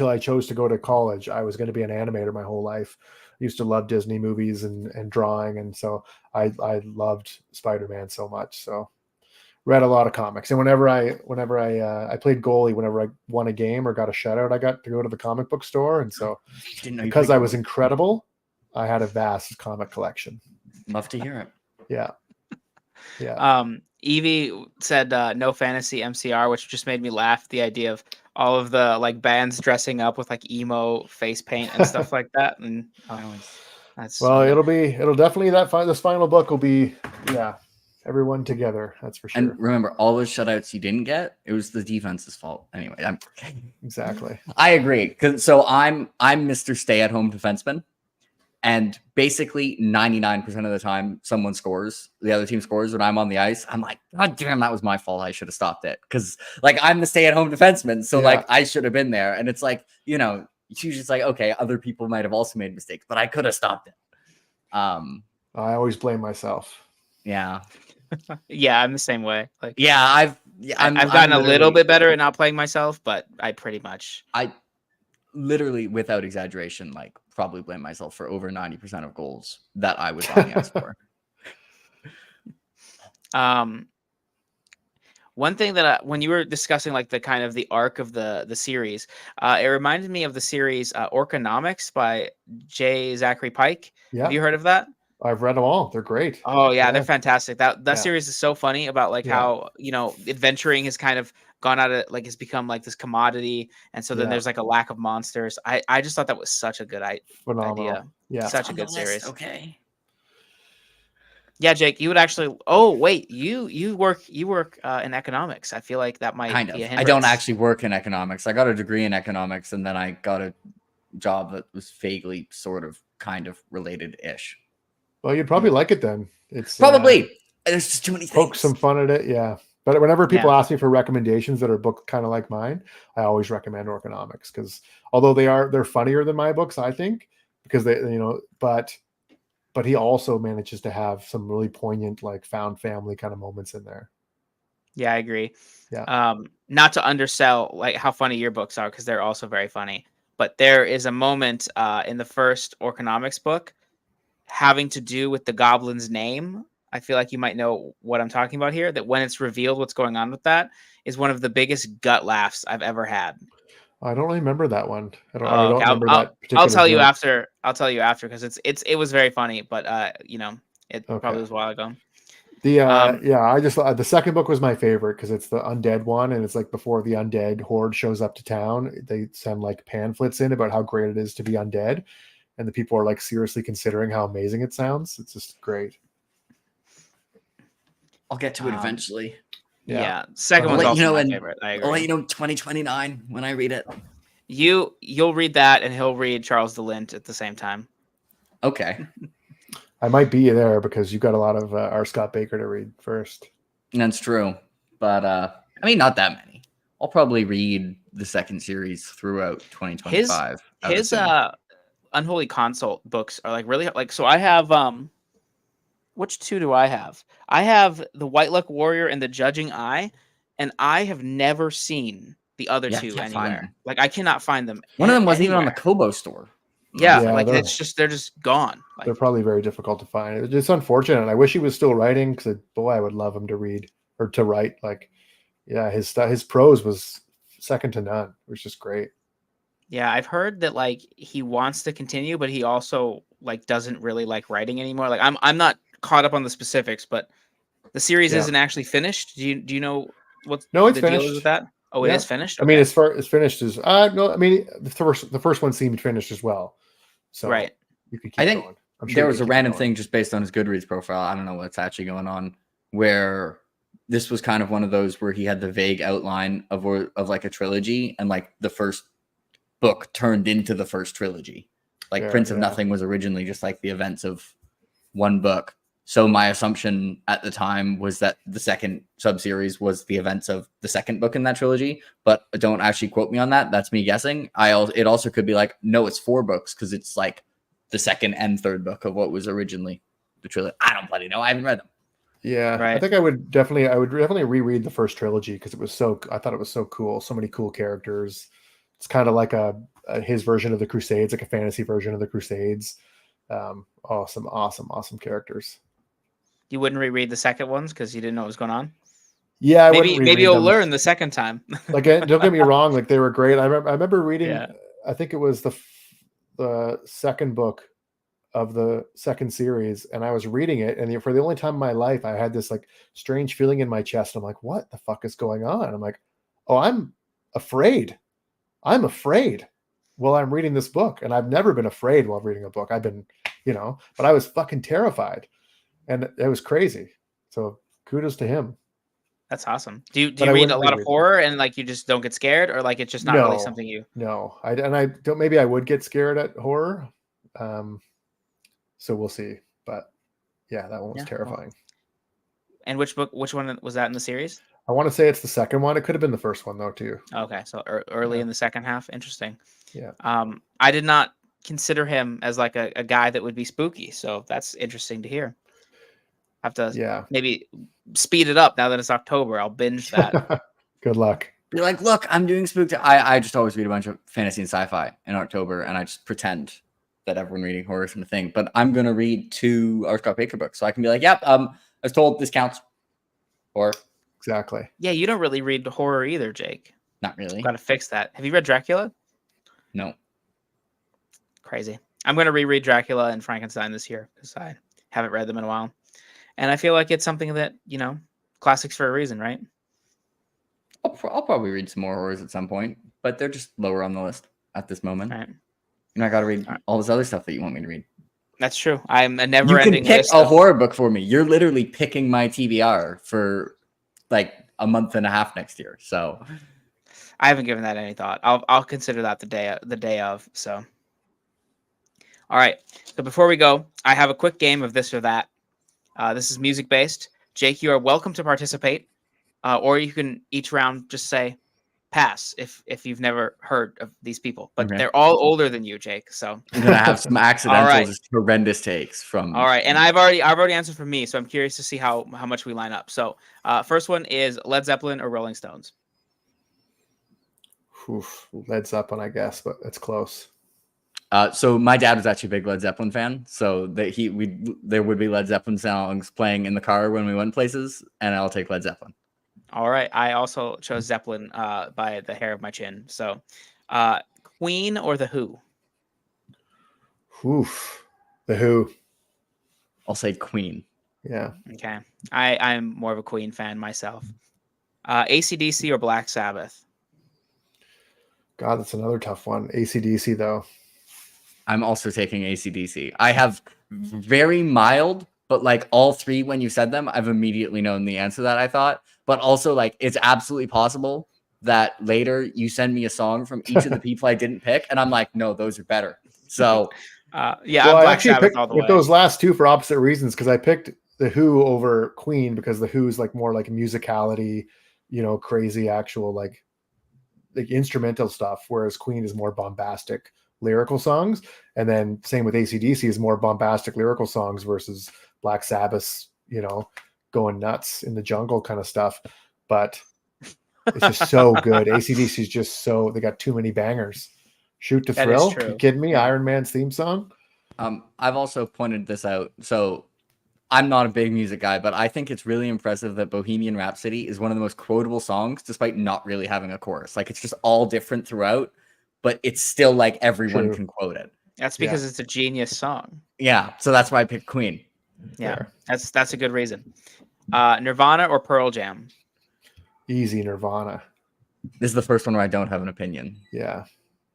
I chose to go to college, I was going to be an animator my whole life. I used to love Disney movies and drawing, and so I loved Spider-Man so much. So read a lot of comics. And whenever I played goalie, whenever I won a game or got a shutout, I got to go to the comic book store. And so because I was incredible, I had a vast comic collection. Love to hear it. Yeah. Yeah. Evie said no fantasy MCR, which just made me laugh. The idea of all of the bands dressing up with emo face paint and stuff like that. And it'll definitely this final book will be everyone together. That's for sure. And remember, all those shutouts you didn't get, it was the defense's fault. Anyway, exactly. I agree. So I'm Mr. Stay-at-home defenseman. And basically 99% of the time someone scores, the other team scores when I'm on the ice. I'm like, God damn, that was my fault. I should have stopped it. Because I'm the stay-at-home defenseman. So I should have been there. And it's she's just okay, other people might have also made mistakes, but I could have stopped it. I always blame myself. Yeah. Yeah, I'm the same way. I've gotten a little bit better at not playing myself, but I literally, without exaggeration, probably blame myself for over 90% of goals that I was on the ice for. One thing that when you were discussing the kind of the arc of the series, it reminded me of the series Orconomics by J. Zachary Pike. Yeah. Have you heard of that? I've read them all. They're great. Oh yeah. They're fantastic. That series is so funny about how adventuring has kind of gone out of has become this commodity, and so then there's a lack of monsters. I just thought that was such a good idea. Yeah, such a good series. Okay. Yeah, Jake, you would actually. Oh, wait, you work in economics. I feel like that might Kind be a of. I don't hindrance. actually work in economics. I got a degree in economics, and then I got a job that was vaguely, sort of, kind of related-ish. Well, you'd probably like it then. It's Probably. There's just too many poke things. some fun at it, yeah. But whenever people Yeah. ask me for recommendations that are book kind of like mine, I always recommend economics because although they're funnier than my books, I think, because they but he also manages to have some really poignant like found family kind of moments in there. Yeah, I agree. Yeah. Not to undersell like how funny your books are because they're also very funny. But there is a moment in the first Orconomics book having to do with the goblin's name. I feel like you might know what I'm talking about here. That when it's revealed what's going on with that is one of the biggest gut laughs I've ever had. I don't remember that one. I Oh, don't okay. remember I'll that particular tell you joke. after. I'll tell you after because it was very funny. But it Okay. probably was a while ago. The Um, yeah, I just the second book was my favorite because it's the undead one, and it's like before the undead horde shows up to town, they send like pamphlets in about how great it is to be undead, and the people are like seriously considering how amazing it sounds. It's just great. I'll get to it um, eventually. yeah. Second I'll one's let you also know my in favorite. I I'll let agree. you know 2029 when I read it. You'll read that, and he'll read Charles de Lint at the same time. Okay. I might be there because you got a lot of R. Scott Baker to read first. That's true. But I mean, not that many. I'll probably read the second series throughout His 2025. I would his assume. Unholy Consult books are like really like so. I have which two do I have? I have the White Luck Warrior and the Judging Eye, and I have never seen the other Yeah, I two can't find anywhere. them. Like I cannot find them One of them wasn't even on the anywhere. Kobo store. Yeah, Honestly. Yeah, like it's just they're just gone. they're Like probably very difficult to find. It's just unfortunate. I wish he was still writing because boy, I would love him to read or to write. Like, yeah, his prose was second to none. It was just great. yeah, I've heard that like he wants to continue, but he also like doesn't really like writing anymore. Like I'm not caught up on the specifics, but the series Yeah. isn't actually finished. Do you know what No, it's the deal is with finished. that? Oh, it Yeah. is finished. I mean, Okay, as far as finished as no, I mean the first one seemed finished as well. So right. you could I keep think going. I'm sure there you was could a keep it random going. thing just based on his Goodreads profile. I don't know what's actually going on, where this was kind of one of those where he had the vague outline of like a trilogy, and like the first book turned into the first trilogy. Like Fair, Prince of yeah. Nothing was originally just like the events of one book. So my assumption at the time was that the second subseries was the events of the second book in that trilogy, but don't actually quote me on that. That's me guessing. It also could be like, no, it's 4 books because it's like the second and third book of what was originally the trilogy. I don't bloody know. I haven't read them. Yeah, I Right. think I would definitely reread the first trilogy because I thought it was so cool. So many cool characters. It's kind of like his version of the Crusades, like a fantasy version of the Crusades. Some awesome characters. You wouldn't reread the second ones because you didn't know what was going on. Yeah, I wouldn't Maybe reread you'll them. learn the second time. Like, don't get me wrong, like they were great. I remember reading. Yeah. I think it was the second book of the second series, and I was reading it, and for the only time in my life, I had this like strange feeling in my chest. I'm like, what the fuck is going on? I'm like, oh, I'm afraid. I'm afraid while I'm reading this book, and I've never been afraid while reading a book. I've been, but I was fucking terrified, and it was crazy. So kudos to him. That's awesome. Do But you I read a wouldn't lot of reread them. horror and like you just don't get scared, or like it's just not really No, something you? no. I don't. Maybe I would get scared at horror. Um, so we'll see. But yeah, that one was Yeah. Well, terrifying. and which one was that in the series? I want to say it's the second one. It could have been the first one though too. Okay, so early Yeah, in the second half. Interesting. yeah. I did not consider him as like a guy that would be spooky, so that's interesting to hear. I have to Yeah. maybe speed it up now that it's October. I'll binge that. Good luck. You're like, look, I'm doing spooked. I just always read a bunch of fantasy and sci-fi in October, and I just pretend that everyone reading horror isn't a thing. But I'm gonna read 2 R. Scott Baker books, so I can be like, yep, I was told this counts. Or Exactly. Yeah, you don't really read horror either, Jake. not really. Got to fix that. Have you read Dracula? No. Crazy. I'm going to reread Dracula and Frankenstein this year because I haven't read them in a while. And I feel like it's something that, classics for a reason, right? I'll probably read some more horrors at some point, but they're just lower on the list at this moment. Right. I got to read All right. all this other stuff that you want me to read. That's true. I'm a You can never-ending pick list a of... horror book for me. You're literally picking my TBR for like a month and a half next year. So I haven't given that any thought. I'll consider that the day of. So, all right. So before we go, I have a quick game of this or that. This is music based. Jake, you are welcome to participate, or you can each round just say pass if you've never heard of these people. But okay. they're all older than you, Jake. So I'm gonna have some accidental, just horrendous takes from. All right, and I've already answered for me, so I'm curious to see how much we line up. So, first one is Led Zeppelin or Rolling Stones. Oof, Led Zeppelin, I guess, but it's close. So my dad was actually a big Led Zeppelin fan, so that there would be Led Zeppelin songs playing in the car when we went places, and I'll take Led Zeppelin. All right, I also chose Zeppelin by the hair of my chin. So, Queen or The Who? Oof, The Who. I'll say Queen. Yeah. Okay, I'm more of a Queen fan myself. AC/DC or Black Sabbath? God, that's another tough one. AC/DC though. I'm also taking AC/DC. I have very mild, but like all three, when you said them, I've immediately known the answer that I thought. But also, like, it's absolutely possible that later you send me a song from each of the people I didn't pick, and I'm like, no, those are better. So, yeah, well, I'm I Black actually Sabbath picked all the with way. those last two for opposite reasons, because I picked The Who over Queen because The Who's like more like musicality, crazy actual like instrumental stuff, whereas Queen is more bombastic lyrical songs. And then same with AC/DC is more bombastic lyrical songs versus Black Sabbath's, going nuts in the jungle kind of stuff. But it's just so good. AC/DC is just so, they got too many bangers. Shoot to That is Thrill. true. You kidding me? Iron Man's theme song. I've also pointed this out. So I'm not a big music guy, but I think it's really impressive that Bohemian Rhapsody is one of the most quotable songs, despite not really having a chorus. Like, it's just all different throughout, but it's still like everyone can quote it. That's because it's a genius song. Yeah, so that's why I picked Queen. Yeah, that's a good reason. Nirvana or Pearl Jam? Easy Nirvana. This is the first one where I don't have an opinion. Yeah.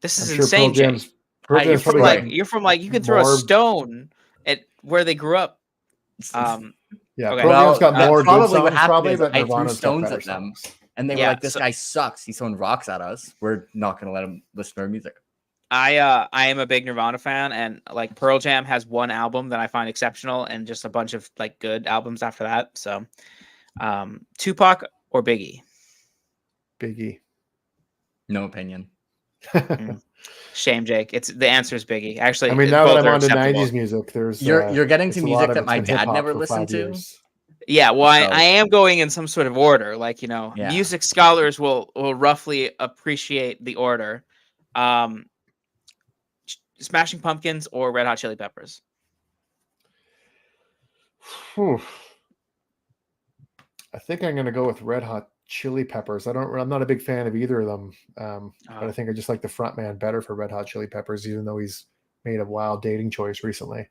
This is I'm sure insane, Jake. You're from like you can throw a stone at where they grew up. Yeah, okay. Pearl Jam's got more good songs, what happened probably, is but I threw Nirvana's got stones better at them, songs. and they were like, "This guy sucks. He's throwing rocks at us. We're not going to let him listen to our music." I am a big Nirvana fan, and like Pearl Jam has one album that I find exceptional, and just a bunch of like good albums after that. So, Tupac or Biggie? Biggie. No opinion. Shame, Jake. The answer is Biggie. Actually, I mean, now that I'm on to 90s music, you're getting to music that my dad never listened to. Yeah, well, I am going in some sort of order. Like, Yeah. music scholars will roughly appreciate the order. Smashing Pumpkins or Red Hot Chili Peppers? I think I'm going to go with Red Hot Chili Peppers. I'm not a big fan of either of them, but I think I just like the front man better for Red Hot Chili Peppers, even though he's made a wild dating choice recently.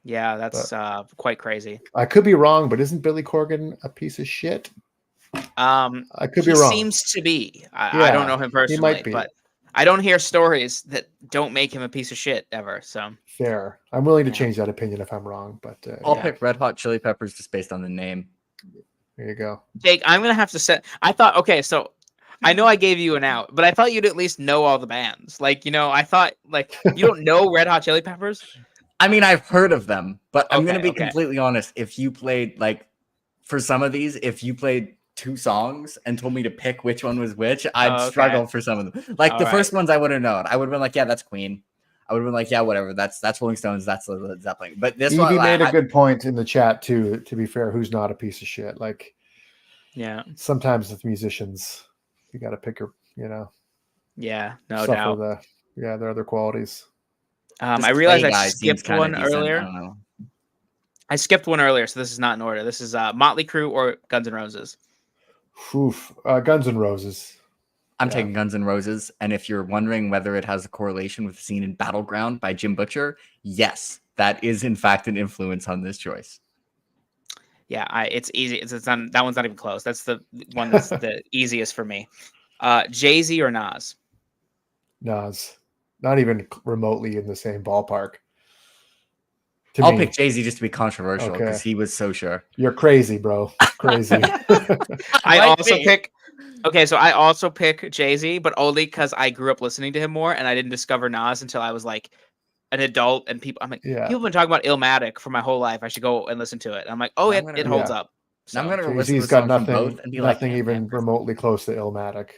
Yeah, that's quite crazy. I could be wrong, but isn't Billy Corgan a piece of shit? I could be wrong. He seems to be. I don't know him personally, he might be. But I don't hear stories that don't make him a piece of shit ever. So fair. I'm willing to change that opinion if I'm wrong, but I'll pick Red Hot Chili Peppers just based on the name. There you go. Jake, I'm gonna have to set. I thought, okay, so I know I gave you an out, but I thought you'd at least know all the bands. Like, I thought like you don't know Red Hot Chili Peppers. I mean, I've heard of them, but I'm gonna be completely honest. If you played for some of these, if you played 2 songs and told me to pick which one was which, I'd struggle for some of them. Like the first ones, I would have known. I would have been like, yeah, that's Queen. I would have been like, yeah, whatever. That's Rolling Stones. That's Led Zeppelin. But this one, Evie made a good point in the chat too. To be fair, who's not a piece of shit? Like, yeah, sometimes with musicians, you got to pick your, yeah, no doubt. Their other qualities. I realized I skipped one earlier. I skipped one earlier, so this is not in order. This is Motley Crue or Guns N' Roses. Guns N' Roses. I'm taking Guns N' Roses, and if you're wondering whether it has a correlation with the scene in Battleground by Jim Butcher, yes, that is in fact an influence on this choice. Yeah, it's easy. That one's not even close. That's the one that's the easiest for me. Jay-Z or Nas? Nas. Not even remotely in the same ballpark. I'll pick Jay-Z just to be controversial Okay. because he was so sure. You're crazy, bro. Crazy. I Might also be. pick. Okay, so I also pick Jay-Z, but only because I grew up listening to him more, and I didn't discover Nas until I was like an adult. And I'm like, Yeah. people have been talking about Illmatic for my whole life. I should go and listen to it. And I'm like, oh, I'm it gonna- holds Yeah. up. Now I'm So, gonna listen to Jay-Z's the got song from nothing, both and be like, nothing "Yeah, even man, remotely close to Illmatic.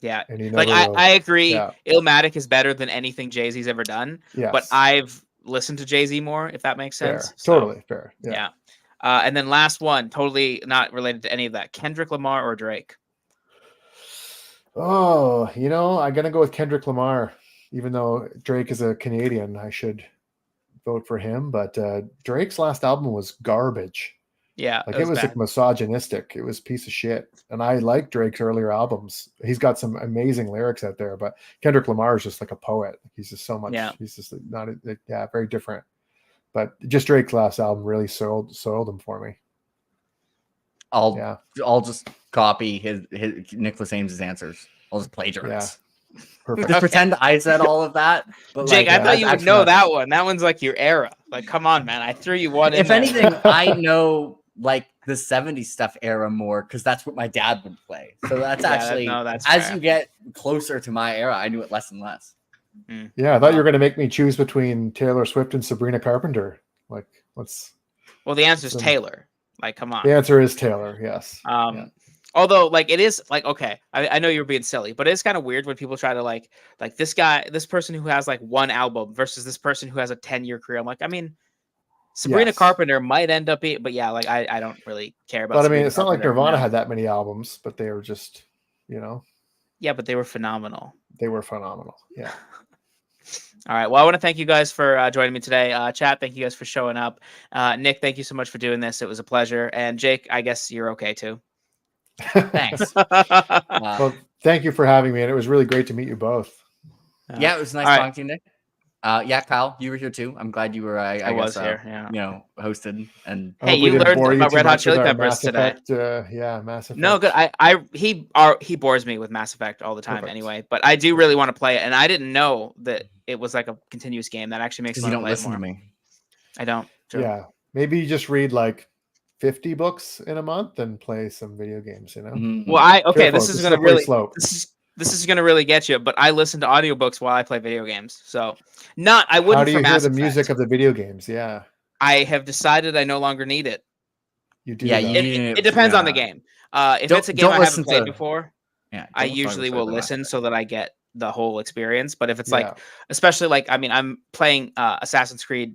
yeah, And he like never will. I agree. Yeah. Illmatic is better than anything Jay-Z's ever done. Yes. But I've listened to Jay-Z more, if that makes sense. Fair. So, Totally fair. Yeah. yeah. And then last one, totally not related to any of that. Kendrick Lamar or Drake? Oh, I'm gonna go with Kendrick Lamar. Even though Drake is a Canadian, I should vote for him. But Drake's last album was garbage. Yeah, Like it was bad. like misogynistic. It was a piece of shit. And I like Drake's earlier albums. He's got some amazing lyrics out there. But Kendrick Lamar is just like a poet. He's just so much. Yeah. He's just not. Very different. But just Drake's last album really soiled him for me. I'll just copy his Nicholas Ames's answers. I'll just plagiarize. Perfect. Just pretend I said all of that. But Jake, like, I thought you would actually know not. that one. That one's like your era. Like, come on, man. I threw you one in If there. anything, I know like the 70s stuff era more because that's what my dad would play. So that's actually that's as fair. you get closer to my era, I knew it less and less. Yeah, I thought you were going to make me choose between Taylor Swift and Sabrina Carpenter. Like, Well, the answer is Taylor. Like, come on. The answer is Taylor. Yes. Although, like, it is like, okay, I know you're being silly, but it's kind of weird when people try to like this person who has like one album versus this person who has a 10-year career. I'm like, I mean, Sabrina Carpenter might end up being, but yeah, like I don't really care about. But Sabrina it's not like Carpenter, Nirvana had that many albums, but they were just, Yeah, but they were phenomenal. They were phenomenal. Yeah. All right. Well, I want to thank you guys for joining me today. Chat, thank you guys for showing up. Nick, thank you so much for doing this. It was a pleasure. And Jake, I guess you're okay too. Thanks. Well, thank you for having me, and it was really great to meet you both. Yeah, it was nice talking to you, Nick. Yeah, Kyle, you were here too. I'm glad you were. I was here. Hosted. And hey, you learned about Red Hot Chili Peppers today. Mass Effect. No, good. He bores me with Mass Effect all the time anyway. But I do really want to play it, and I didn't know that it was like a continuous game. That actually makes me want to play it more. You don't listen to me. I don't. True. Yeah, maybe you just read like 50 books in a month and play some video games. Mm-hmm. Well, this is going to really slow. This is going to really get you, but I listen to audiobooks while I play video games. So I wouldn't. How do you for hear Mass the Effect. music of the video games? Yeah. I have decided I no longer need it. You do. Yeah, it depends on the game. If it's a game I haven't played before, I usually will listen so that I get the whole experience. But if it's like, especially like, I mean, I'm playing Assassin's Creed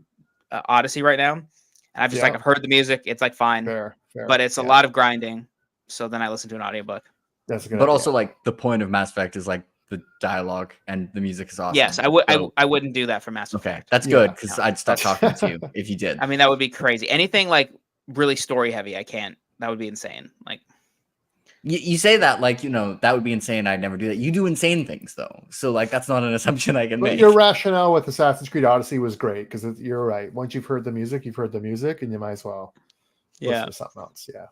Odyssey right now, and I've just I've heard the music. It's like fine, fair, but it's a lot of grinding. So then I listen to an audiobook. That's good. But also, like, the point of Mass Effect is like the dialogue and the music is awesome. Yes, I would. So, I wouldn't do that for Mass Effect. Okay, that's good because I'd stop talking to you if you did. I mean, that would be crazy. Anything like really story heavy, I can't. That would be insane. Like you say that, like, that would be insane. I'd never do that. You do insane things though, so like that's not an assumption I can make. Your rationale with Assassin's Creed Odyssey was great because you're right. Once you've heard the music, and you might as well listen to something else. Yeah.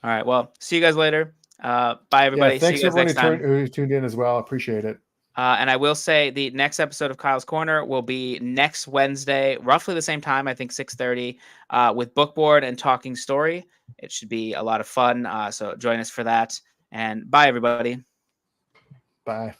All right. Well, see you guys later. Bye, everybody. Thanks see you guys everyone next time. who tuned in as well. Appreciate it. And I will say the next episode of Kyle's Corner will be next Wednesday, roughly the same time, I think 6:30, with Bookboard and Talking Story. It should be a lot of fun. So join us for that. And bye, everybody. Bye.